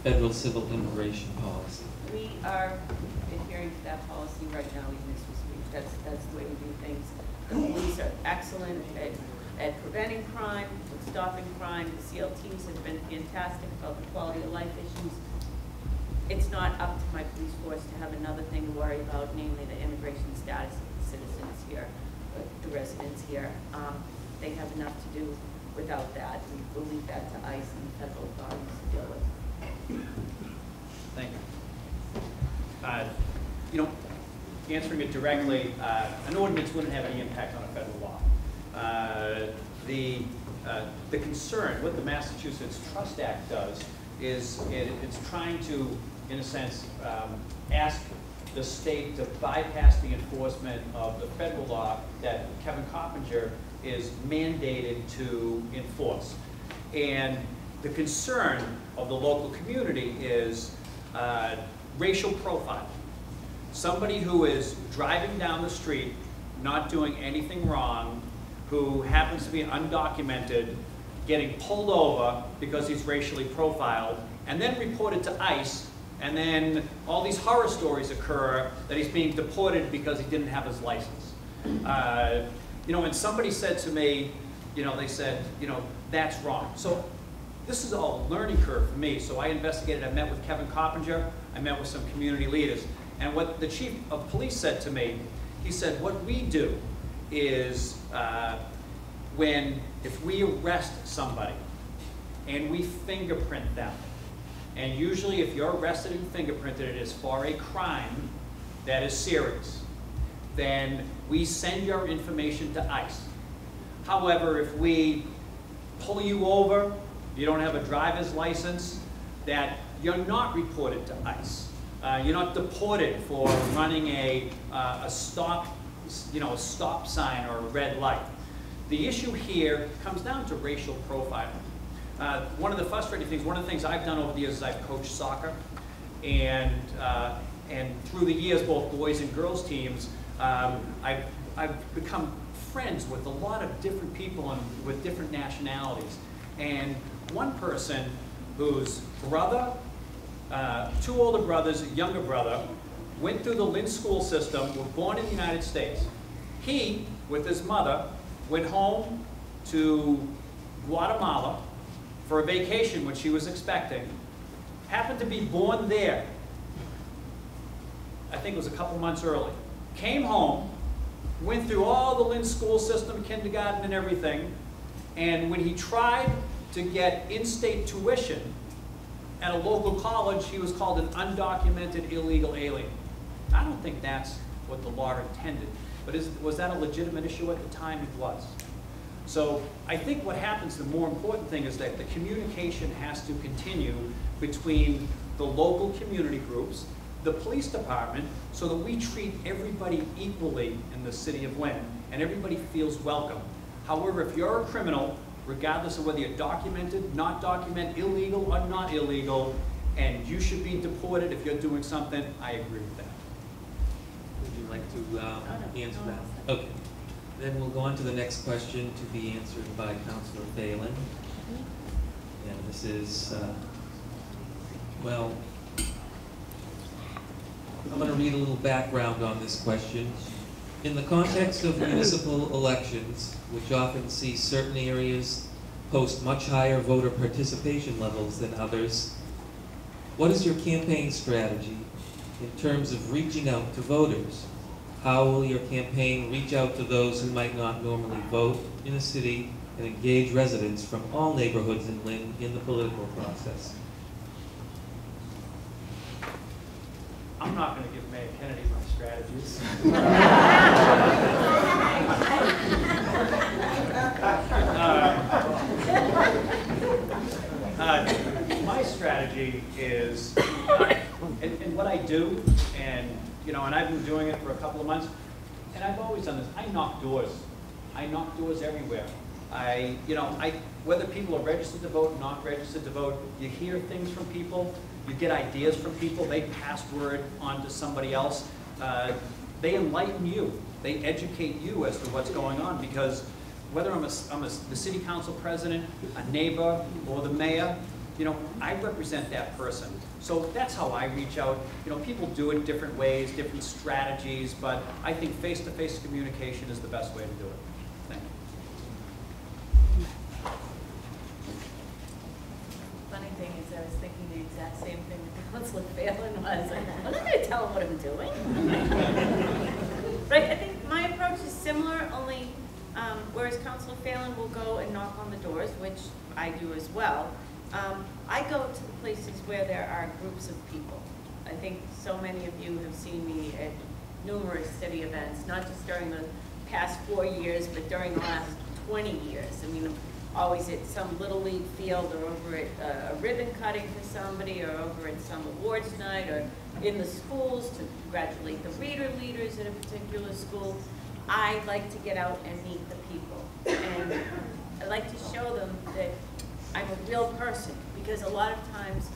federal civil immigration policy. We are adhering to that policy right now, even as we speak. That's the way we do things. The police are excellent at preventing crime, at stopping crime. The CLTs have been fantastic about the quality of life issues. It's not up to my police force to have another thing to worry about, namely the immigration status of the citizens here, the residents here. They have enough to do without that. We will leave that to ICE and the federal authorities to deal with. Thank you. Answering it directly, an ordinance wouldn't have any impact on a federal law. The concern, what the Massachusetts Trust Act does, is it's trying to, in a sense, ask the state to bypass the enforcement of the federal law that Kevin Coppinger is mandated to enforce. And the concern of the local community is racial profiling. Somebody who is driving down the street, not doing anything wrong, who happens to be undocumented, getting pulled over because he's racially profiled, and then reported to ICE, and then all these horror stories occur that he's being deported because he didn't have his license. And somebody said to me, they said, that's wrong. So this is a learning curve for me. So I investigated. I met with Kevin Coppinger. I met with some community leaders. And what the chief of police said to me, he said, what we do is if we arrest somebody and we fingerprint them, and usually if you're arrested and fingerprinted, it is for a crime that is serious, then we send your information to ICE. However, if we pull you over, you don't have a driver's license, that you're not reported to ICE. You're not deported for running a stop sign or a red light. The issue here comes down to racial profiling. One of the frustrating things, one of the things I've done over the years is I've coached soccer, and through the years, both boys and girls teams, I've become friends with a lot of different people and with different nationalities. And one person whose brother, two older brothers, a younger brother, went through the Lynn school system, were born in the United States. He, with his mother, went home to Guatemala for a vacation, which she was expecting, happened to be born there. I think it was a couple months early. Came home, went through all the Lynn school system, kindergarten and everything, and when he tried to get in-state tuition at a local college. He was called an undocumented illegal alien. I don't think that's what the law intended, but was that a legitimate issue at the time? It was. So I think what happens, the more important thing is that the communication has to continue between the local community groups, the police department, so that we treat everybody equally in the city of Lynn, and everybody feels welcome. However, if you're a criminal, regardless of whether you're documented, not documented, illegal or not illegal, and you should be deported if you're doing something, I agree with that. Would you like to answer that? Okay. Then we'll go on to the next question to be answered by Councilor Phelan. And this is, well, I'm going to read a little background on this question. In the context of municipal elections, which often see certain areas post much higher voter participation levels than others, what is your campaign strategy in terms of reaching out to voters? How will your campaign reach out to those who might not normally vote in a city and engage residents from all neighborhoods in Lynn in the political process? I'm not going to give Mayor Kennedy my strategies. My strategy is, and what I do, and and I've been doing it for a couple of months, and I've always done this. I knock doors. I knock doors everywhere. Whether people are registered to vote, not registered to vote, you hear things from people, you get ideas from people, they pass word on to somebody else. They enlighten you. They educate you as to what's going on, because whether I'm the city council president, a neighbor, or the mayor, I represent that person. So that's how I reach out. People do it different ways, different strategies, but I think face-to-face communication is the best way to do it. Thank you. Funny thing is, I was thinking the exact same thing that Councilor Phelan was. I'm not going to tell him what I'm doing. Right? I think my approach is similar, only whereas Councilor Phelan will go and knock on the doors, which I do as well. I go to the places where there are groups of people. I think so many of you have seen me at numerous city events, not just during the past 4 years, but during the last 20 years. I mean, I'm always at some Little League field, or over at a ribbon cutting for somebody, or over at some awards night, or in the schools to congratulate the reader leaders at a particular school. I like to get out and meet the people. And I like to show them that I'm a real person, because a lot of times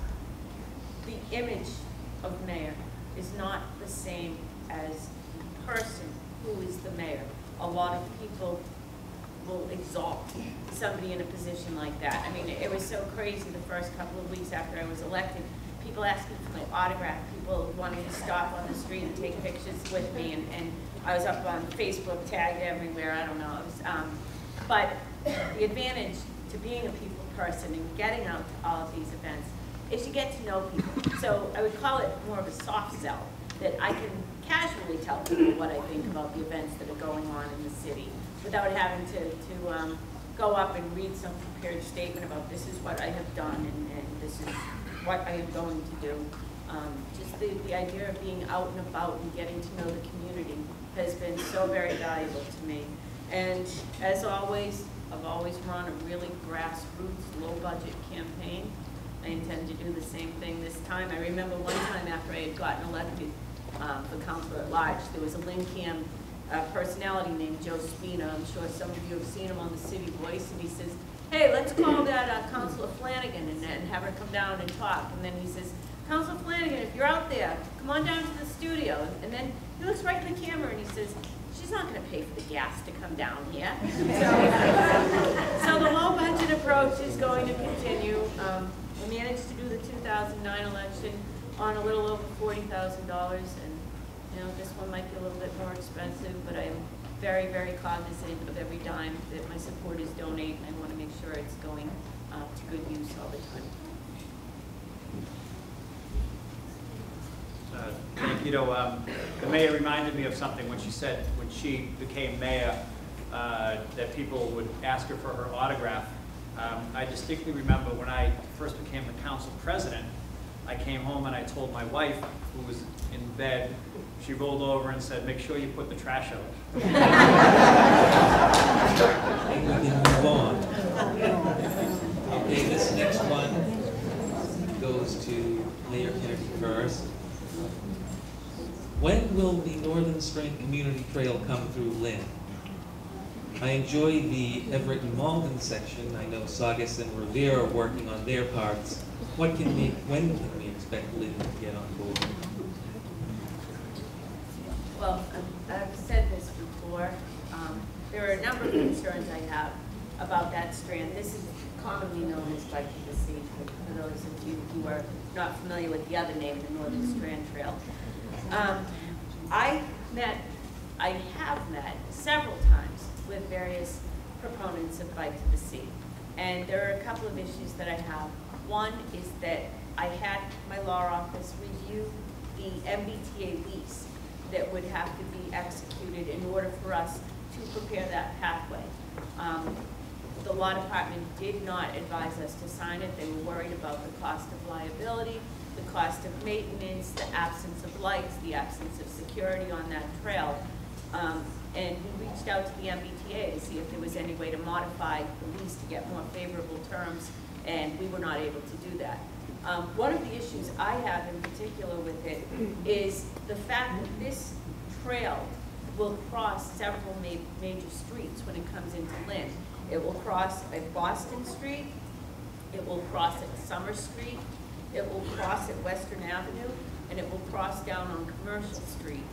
the image of mayor is not the same as the person who is the mayor. A lot of people will exalt somebody in a position like that. I mean, it was so crazy the first couple of weeks after I was elected. People asking for my autograph, people wanting to stop on the street and take pictures with me, and I was up on Facebook, tagged everywhere, I don't know. It was, but the advantage to being a people person and getting out to all of these events is you get to know people. So I would call it more of a soft sell, that I can casually tell people what I think about the events that are going on in the city without having to go up and read some prepared statement about this is what I have done and this is what I am going to do. Just the idea of being out and about and getting to know the community has been so very valuable to me. And as always, I've always run a really grassroots, low-budget campaign. I intend to do the same thing this time. I remember one time after I had gotten elected for councilor at large, there was a Lynn Cam personality named Joe Spina. I'm sure some of you have seen him on the City Voice, and he says, hey, let's call that Councilor Flanagan and have her come down and talk. And then he says, Councilor Flanagan, if you're out there, come on down to the studio. And then he looks right in the camera and he says, she's not going to pay for the gas to come down here. So the low budget approach is going to continue. We managed to do the 2009 election on a little over $40,000, and this one might be a little bit more expensive, but I'm very, very cognizant of every dime that my supporters donate, and I want to make sure it's going to good use all the time. The mayor reminded me of something when she said, when she became mayor, that people would ask her for her autograph. I distinctly remember when I first became the council president, I came home and I told my wife, who was in bed, she rolled over and said, "Make sure you put the trash out." And we can move on. Okay, this next one goes to Mayor Kennedy first. When will the Northern Strand Community Trail come through Lynn? I enjoy the Everett and Malden section. I know Saugus and Revere are working on their parts. When can we expect Lynn to get on board? Well, I've said this before. There are a number of concerns I have about that strand. This is commonly known as Bike to the Sea, for those of you who are not familiar with the other name, the Northern Strand Trail. I have met several times with various proponents of Bike to the Sea, and there are a couple of issues that I have. One is that I had my law office review the MBTA lease that would have to be executed in order for us to prepare that pathway. The law department did not advise us to sign it. They were worried about the cost of liability, the cost of maintenance, the absence of lights, the absence of security on that trail. And we reached out to the MBTA to see if there was any way to modify the lease to get more favorable terms, and we were not able to do that. One of the issues I have in particular with it is the fact that this trail will cross several major streets when it comes into Lynn. It will cross at Boston Street, it will cross at Summer Street, it will cross at Western Avenue, and it will cross down on Commercial Street,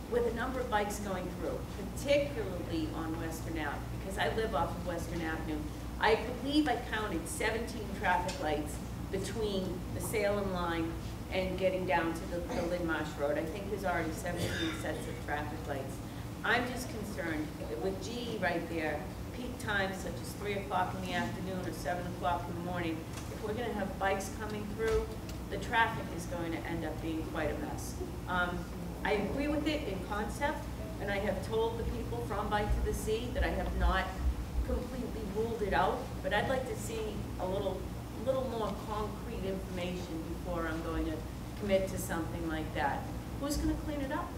with a number of bikes going through, particularly on Western Ave, because I live off of Western Avenue. I believe I counted 17 traffic lights between the Salem line and getting down to the Lynn Marsh Road. I think there's already 17 sets of traffic lights. I'm just concerned with GE right there, peak times such as 3 o'clock in the afternoon or 7 o'clock in the morning, if we're gonna have bikes coming through, the traffic is going to end up being quite a mess. I agree with it in concept, and I have told the people from Bike to the Sea that I have not completely ruled it out, but I'd like to see a little more concrete information before I'm going to commit to something like that. Who's going to clean it up?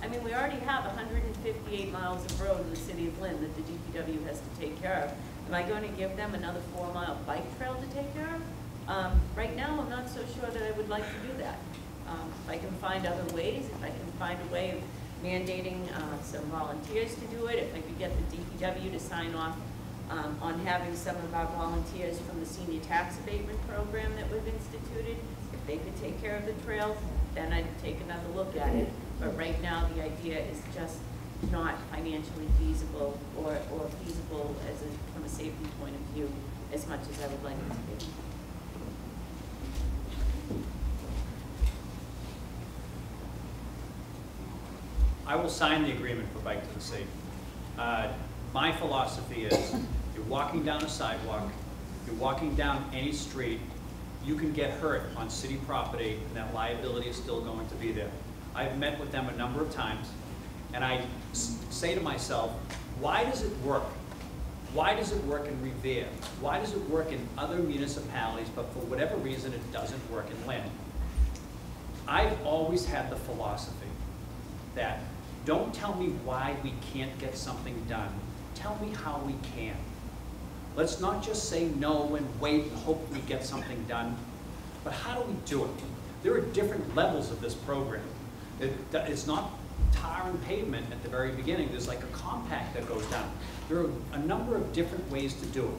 I mean, we already have 158 miles of road in the city of Lynn that the DPW has to take care of. Am I going to give them another 4-mile bike trail to take care of? Right now, I'm not so sure that I would like to do that. If I can find other ways, if I can find a way of mandating some volunteers to do it, if I could get the DPW to sign off on having some of our volunteers from the senior tax abatement program that we've instituted, if they could take care of the trails, then I'd take another look at it. But right now, the idea is just not financially feasible or feasible from a safety point of view as much as I would like it to be. I will sign the agreement for Bike to the Sea. My philosophy is, you're walking down a sidewalk, you're walking down any street, you can get hurt on city property, and that liability is still going to be there. I've met with them a number of times, and I say to myself, why does it work? Why does it work in Revere? Why does it work in other municipalities, but for whatever reason it doesn't work in Lynn? I've always had the philosophy that don't tell me why we can't get something done. Tell me how we can. Let's not just say no and wait and hope we get something done, but how do we do it? There are different levels of this program. It's not tar and pavement at the very beginning. There's like a compact that goes down. There are a number of different ways to do it.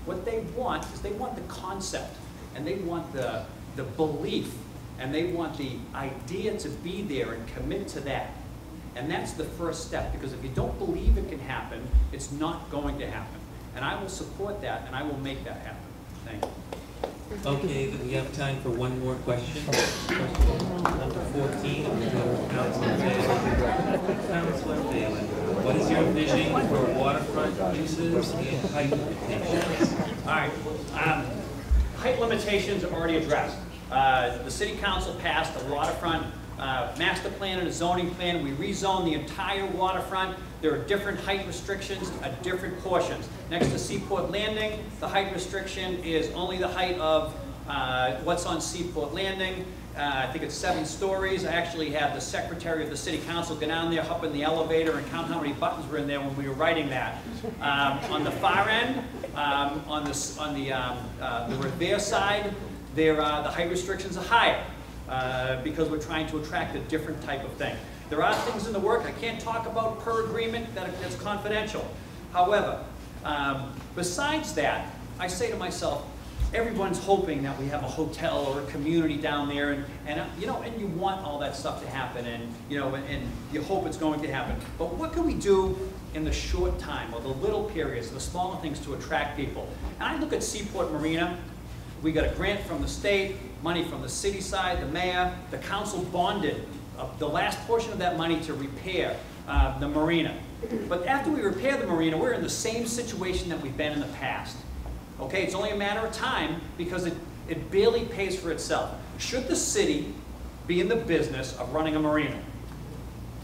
What they want is they want the concept, and they want the belief, and they want the idea to be there and commit to that. And that's the first step, because if you don't believe it can happen, it's not going to happen. And I will support that, and I will make that happen. Thank you. Okay, we have time for one more question. Question number 14, Councilor Phelan. Councilor Phelan, what is your vision for waterfront uses and height limitations? All right. Height limitations are already addressed. The City Council passed a waterfront master plan and a zoning plan. We rezoned the entire waterfront. There are different height restrictions at different portions. Next to Seaport Landing, the height restriction is only the height of what's on Seaport Landing. I think it's 7 stories. I actually had the secretary of the city council go down there, hop in the elevator, and count how many buttons were in there when we were writing that. On the far end, on the Revere side, the height restrictions are higher because we're trying to attract a different type of thing. There are things in the work I can't talk about per agreement that's confidential. However, besides that, I say to myself, everyone's hoping that we have a hotel or a community down there, and you want all that stuff to happen, and you hope it's going to happen. But what can we do in the short time, or the little periods, the smaller things to attract people? And I look at Seaport Marina. We got a grant from the state, money from the city side, the mayor, the council bonded the last portion of that money to repair the marina. But after we repair the marina, we're in the same situation that we've been in the past. Okay, it's only a matter of time because it barely pays for itself. Should the city be in the business of running a marina?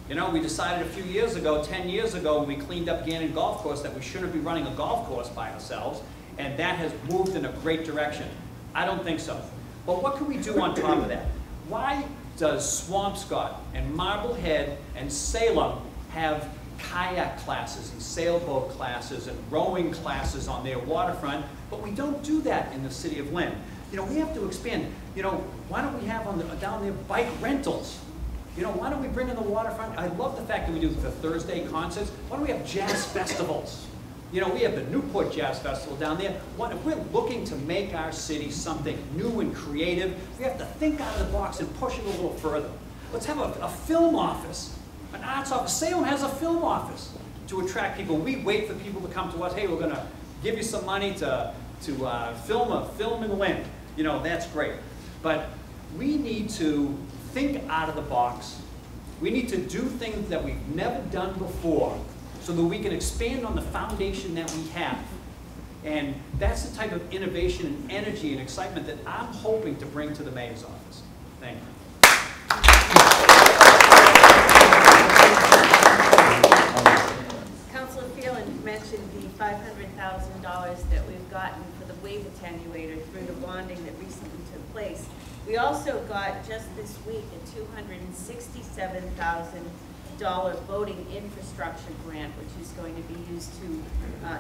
We decided a few years ago, 10 years ago, when we cleaned up Gannon Golf Course, that we shouldn't be running a golf course by ourselves, and that has moved in a great direction. I don't think so. But what can we do on top of that? Why does Swampscott and Marblehead and Salem have kayak classes and sailboat classes and rowing classes on their waterfront, but we don't do that in the city of Lynn? We have to expand. Why don't we have down there bike rentals? Why don't we bring in the waterfront? I love the fact that we do the Thursday concerts. Why don't we have jazz festivals? We have the Newport Jazz Festival down there. If we're looking to make our city something new and creative, we have to think out of the box and push it a little further. Let's have a film office, an arts office. Salem has a film office to attract people. We wait for people to come to us. Hey, we're going to give you some money to film a film in Lynn. That's great. But we need to think out of the box. We need to do things that we've never done before, so that we can expand on the foundation that we have. And that's the type of innovation and energy and excitement that I'm hoping to bring to the mayor's office. Thank you. Councilor Phelan mentioned the $500,000 that we've gotten for the wave attenuator through the bonding that recently took place. We also got, just this week, a $267,000 voting infrastructure grant, which is going to be used to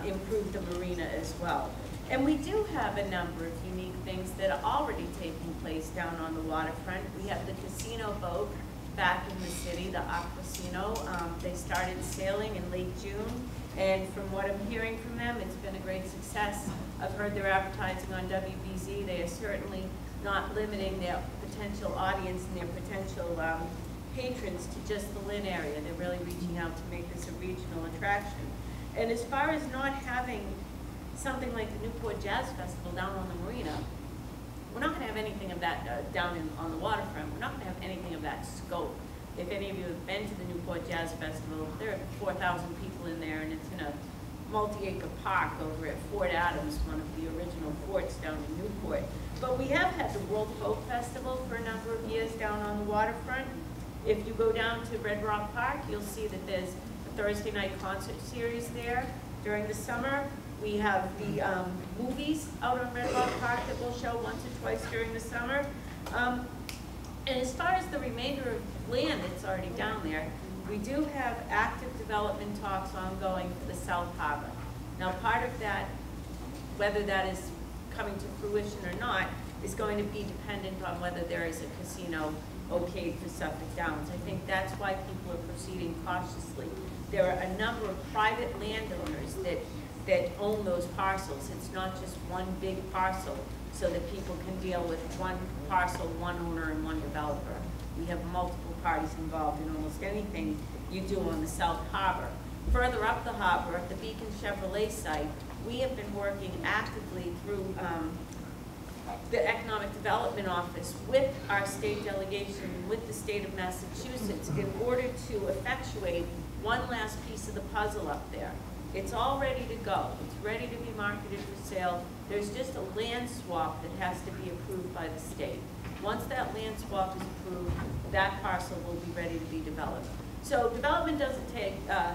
improve the marina as well. And we do have a number of unique things that are already taking place down on the waterfront. We have the casino boat back in the city, the Aquasino. They started sailing in late June, and from what I'm hearing from them, it's been a great success. I've heard their advertising on WBZ. They are certainly not limiting their potential audience and their potential patrons to just the Lynn area. They're really reaching out to make this a regional attraction. And as far as not having something like the Newport Jazz Festival down on the marina, we're not going to have anything of that on the waterfront. We're not going to have anything of that scope. If any of you have been to the Newport Jazz Festival, there are 4,000 people in there, and it's in a multi-acre park over at Fort Adams, one of the original forts down in Newport. But we have had the World Folk Festival for a number of years down on the waterfront. If you go down to Red Rock Park, you'll see that there's a Thursday night concert series there. During the summer, we have the movies out on Red Rock Park that will show once or twice during the summer. And as far as the remainder of land that's already down there, we do have active development talks ongoing for the South Harbor. Now, part of that, whether that is coming to fruition or not, is going to be dependent on whether there is a casino okayed for Suffolk Downs. I think that's why people are proceeding cautiously. There are a number of private landowners that own those parcels. It's not just one big parcel, so that people can deal with one parcel, one owner, and one developer. We have multiple parties involved in almost anything you do on the South Harbor. Further up the harbor, at the Beacon Chevrolet site, we have been working actively through the Economic Development Office with our state delegation, with the state of Massachusetts, in order to effectuate one last piece of the puzzle up there. It's all ready to go. It's ready to be marketed for sale. There's just a land swap that has to be approved by the state. Once that land swap is approved, that parcel will be ready to be developed. So development doesn't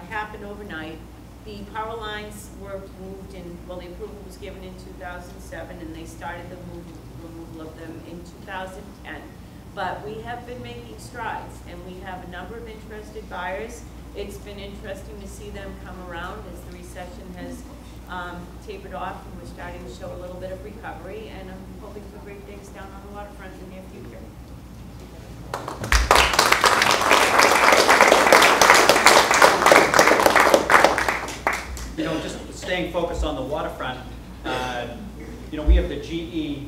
happen overnight. The power lines were moved in, well, the approval was given in 2007, and they started the removal of them in 2010. But we have been making strides, and we have a number of interested buyers. It's been interesting to see them come around as the recession has tapered off, and we're starting to show a little bit of recovery, and I'm hoping for great things down on the waterfront in the near future. You know, just staying focused on the waterfront, you know, we have the GE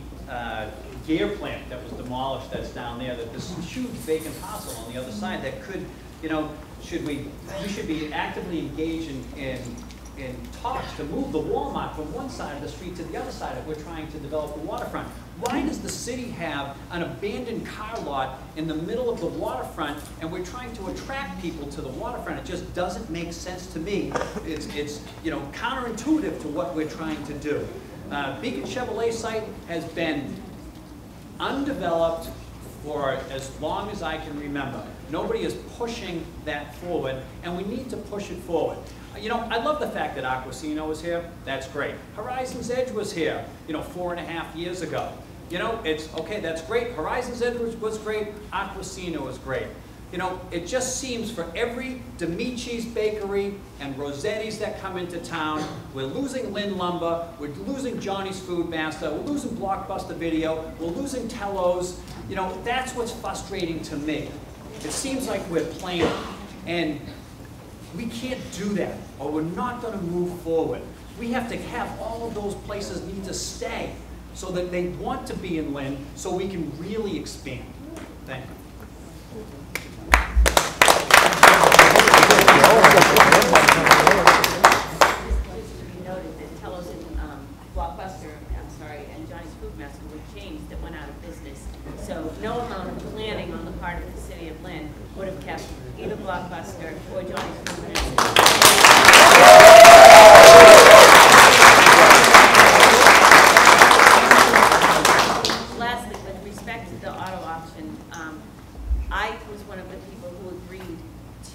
gear plant that was demolished that's down there, that there's some huge vacant parcel on the other side that could, you know, we should be actively engaged in talks to move the Walmart from one side of the street to the other side if we're trying to develop the waterfront. Why does the city have an abandoned car lot in the middle of the waterfront and we're trying to attract people to the waterfront? It just doesn't make sense to me. It's you know, counterintuitive to what we're trying to do. Beacon Chevrolet site has been undeveloped for as long as I can remember. Nobody is pushing that forward, and we need to push it forward. You know, I love the fact that Aquasino is here. That's great. Horizon's Edge was here, you know, 4.5 years ago. You know, it's okay, that's great. Horizon's Edge was great. Aquasino was great. You know, it just seems for every Demici's Bakery and Rossetti's that come into town, we're losing Lynn Lumber, we're losing Johnny's Food Master, we're losing Blockbuster Video, we're losing Tello's. You know, that's what's frustrating to me. It seems like we're playing, and we can't do that, or we're not going to move forward. We have to have all of those places need to stay so that they want to be in Lynn so we can really expand. Thank you. So no amount of planning on the part of the city of Lynn would have kept either Blockbuster or Johnny's Food Master. Lastly, with respect to the auto auction, I was one of the people who agreed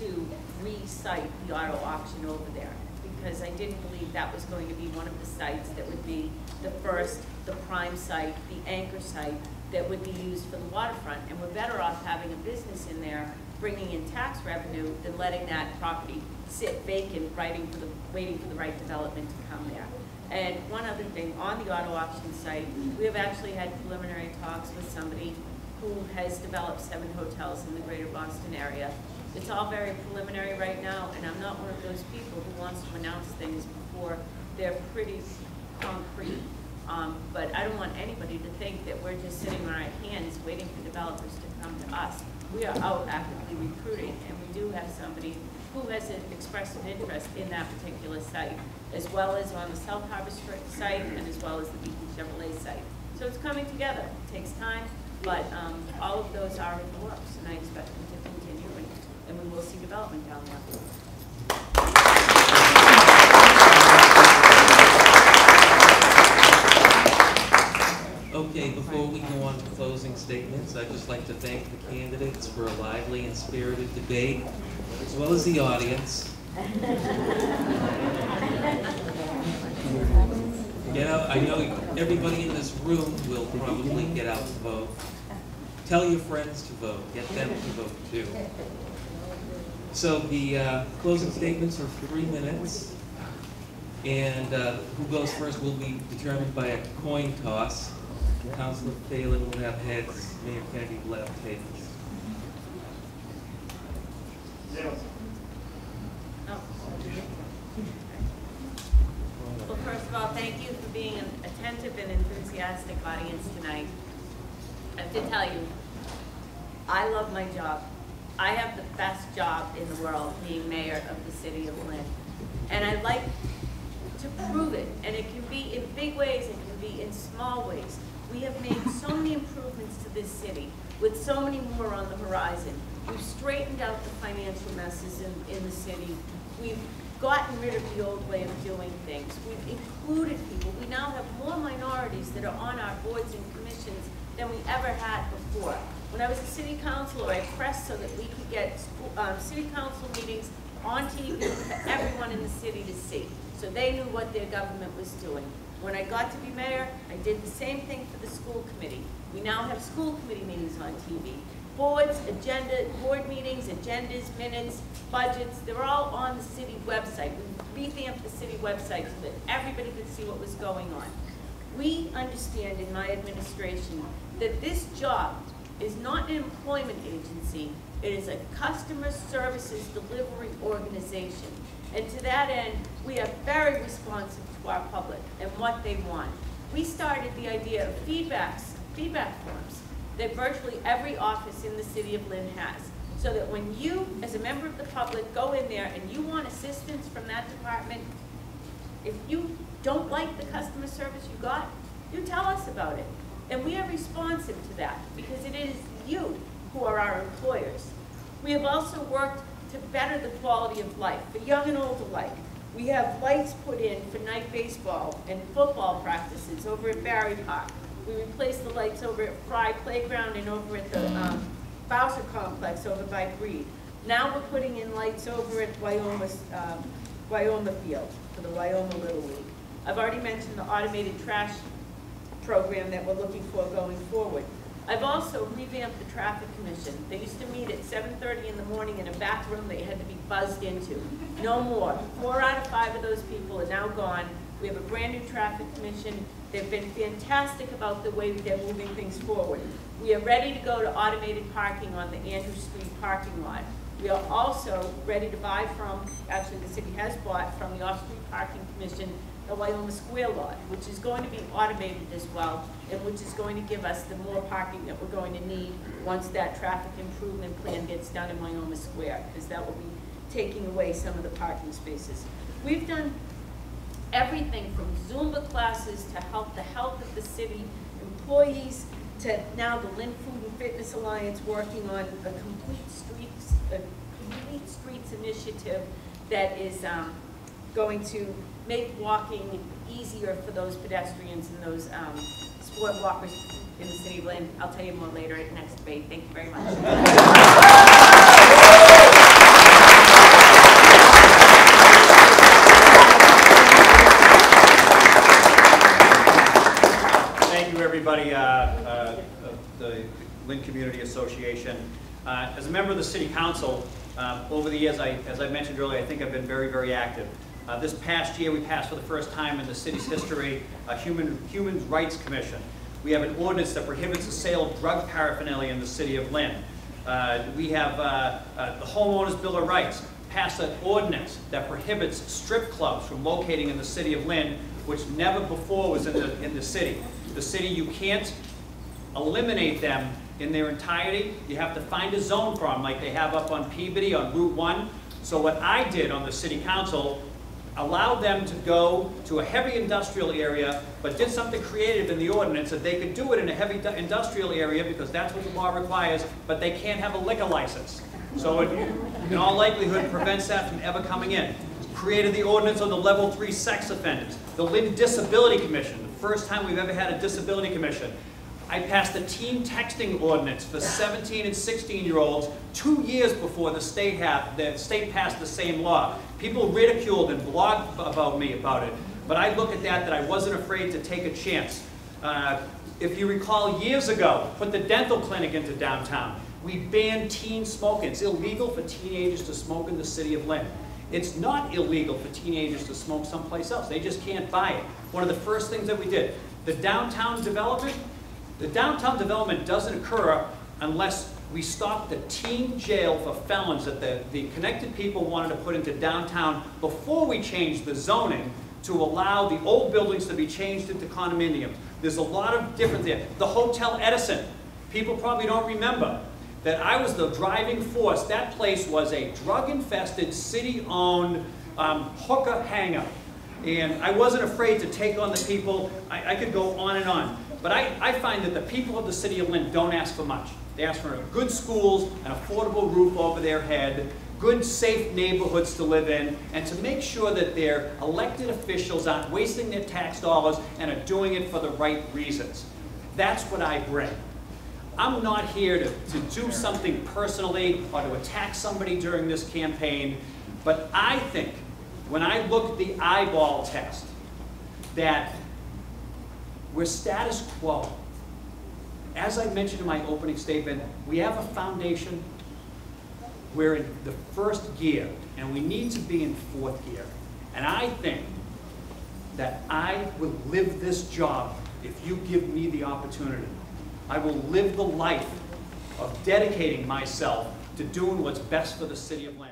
to re-site the auto auction over there because I didn't believe that was going to be one of the sites that would be the first, the prime site, the anchor site that would be used for the waterfront, and we're better off having a business in there bringing in tax revenue than letting that property sit vacant, waiting for the right development to come there. And one other thing, on the auto auction site, we have actually had preliminary talks with somebody who has developed 7 hotels in the greater Boston area. It's all very preliminary right now, and I'm not one of those people who wants to announce things before they're pretty concrete. But I don't want anybody to think that we're just sitting on our hands waiting for developers to come to us. We are out actively recruiting, and we do have somebody who has expressed an interest in that particular site, as well as on the South Harbor site and as well as the Beacon Chevrolet site. So it's coming together. It takes time, but all of those are in the works, and I expect them to continue, and we will see development down there. Okay, before we go on to closing statements, I'd just like to thank the candidates for a lively and spirited debate, as well as the audience. Get out, I know everybody in this room will probably get out to vote. Tell your friends to vote, get them to vote too. So the closing statements are 3 minutes, and who goes first will be determined by a coin toss. Councilor Phelan will have heads, Mayor Kennedy will have tails. Well, first of all, thank you for being an attentive and enthusiastic audience tonight. I have to tell you, I love my job. I have the best job in the world, being mayor of the city of Lynn. And I like to prove it, and it can be in big ways, it can be in small ways. We have made so many improvements to this city, with so many more on the horizon. We've straightened out the financial messes in the city. We've gotten rid of the old way of doing things. We've included people. We now have more minorities that are on our boards and commissions than we ever had before. When I was a city councilor, I pressed so that we could get city council meetings on TV for everyone in the city to see, so they knew what their government was doing. When I got to be mayor, I did the same thing for the school committee. We now have school committee meetings on TV. Boards, board meetings, agendas, minutes, budgets, they're all on the city website. We revamped the city website so that everybody could see what was going on. We understand in my administration that this job is not an employment agency, it is a customer services delivery organization. And to that end, we are very responsive to our public and what they want. We started the idea of feedback forms that virtually every office in the city of Lynn has, so that when you, as a member of the public, go in there and you want assistance from that department, if you don't like the customer service you got, you tell us about it. And we are responsive to that because it is you who are our employers. We have also worked to better the quality of life for young and old alike. We have lights put in for night baseball and football practices over at Barry Park. We replaced the lights over at Fry Playground and over at the Bowser Complex over by Breed. Now we're putting in lights over at Wyoma Field for the Wyoma Little League. I've already mentioned the automated trash program that we're looking for going forward. I've also revamped the traffic commission. They used to meet at 7:30 in the morning in a back room they had to be buzzed into. No more. 4 out of 5 of those people are now gone. We have a brand new traffic commission. They've been fantastic about the way they're moving things forward. We are ready to go to automated parking on the Andrew Street parking lot. We are also ready to buy from, actually the city has bought from the Off-Street Parking Commission, the Wyoma Square lot, which is going to be automated as well, and which is going to give us the more parking that we're going to need once that traffic improvement plan gets done in Wyoma Square, because that will be taking away some of the parking spaces. We've done everything from Zumba classes to help the health of the city employees to now the Lynn Food and Fitness Alliance working on a complete streets initiative that is going to make walking easier for those pedestrians and those sport walkers in the city of Lynn. I'll tell you more later at next debate. Thank you very much. Everybody, the Lynn Community Association. As a member of the City Council, over the years, as I mentioned earlier, I think I've been very, very active. This past year, we passed for the first time in the city's history a Human Rights Commission. We have an ordinance that prohibits the sale of drug paraphernalia in the city of Lynn. We have the Homeowners Bill of Rights, passed an ordinance that prohibits strip clubs from locating in the city of Lynn, which never before was in the city. The city, you can't eliminate them in their entirety. You have to find a zone for them, like they have up on Peabody on Route 1. So what I did on the city council, allowed them to go to a heavy industrial area, but did something creative in the ordinance that they could do it in a heavy industrial area because that's what the law requires, but they can't have a liquor license. So it, in all likelihood, prevents that from ever coming in. Created the ordinance on the level 3 sex offenders. The Lynn Disability Commission, the first time we've ever had a disability commission. I passed a teen texting ordinance for 17 and 16-year-olds 2 years before the state passed the same law. People ridiculed and blogged about me about it, but I look at that I wasn't afraid to take a chance. If you recall, years ago, put the dental clinic into downtown. We banned teen smoking. It's illegal for teenagers to smoke in the city of Lynn. It's not illegal for teenagers to smoke someplace else. They just can't buy it. One of the first things that we did. The downtown development doesn't occur unless we stop the teen jail for felons that the connected people wanted to put into downtown before we changed the zoning to allow the old buildings to be changed into condominiums. There's a lot of different there. The Hotel Edison, people probably don't remember that I was the driving force. That place was a drug-infested, city-owned hooker hangout. And I wasn't afraid to take on the people. I could go on and on. But I find that the people of the city of Lynn don't ask for much. They ask for good schools, an affordable roof over their head, good, safe neighborhoods to live in, and to make sure that their elected officials aren't wasting their tax dollars and are doing it for the right reasons. That's what I bring. I'm not here to do something personally or to attack somebody during this campaign, but I think when I look at the eyeball test, that we're status quo. As I mentioned in my opening statement, we have a foundation. We're in the first gear, and we need to be in fourth gear. And I think that I will live this job if you give me the opportunity. I will live the life of dedicating myself to doing what's best for the city of Lynn.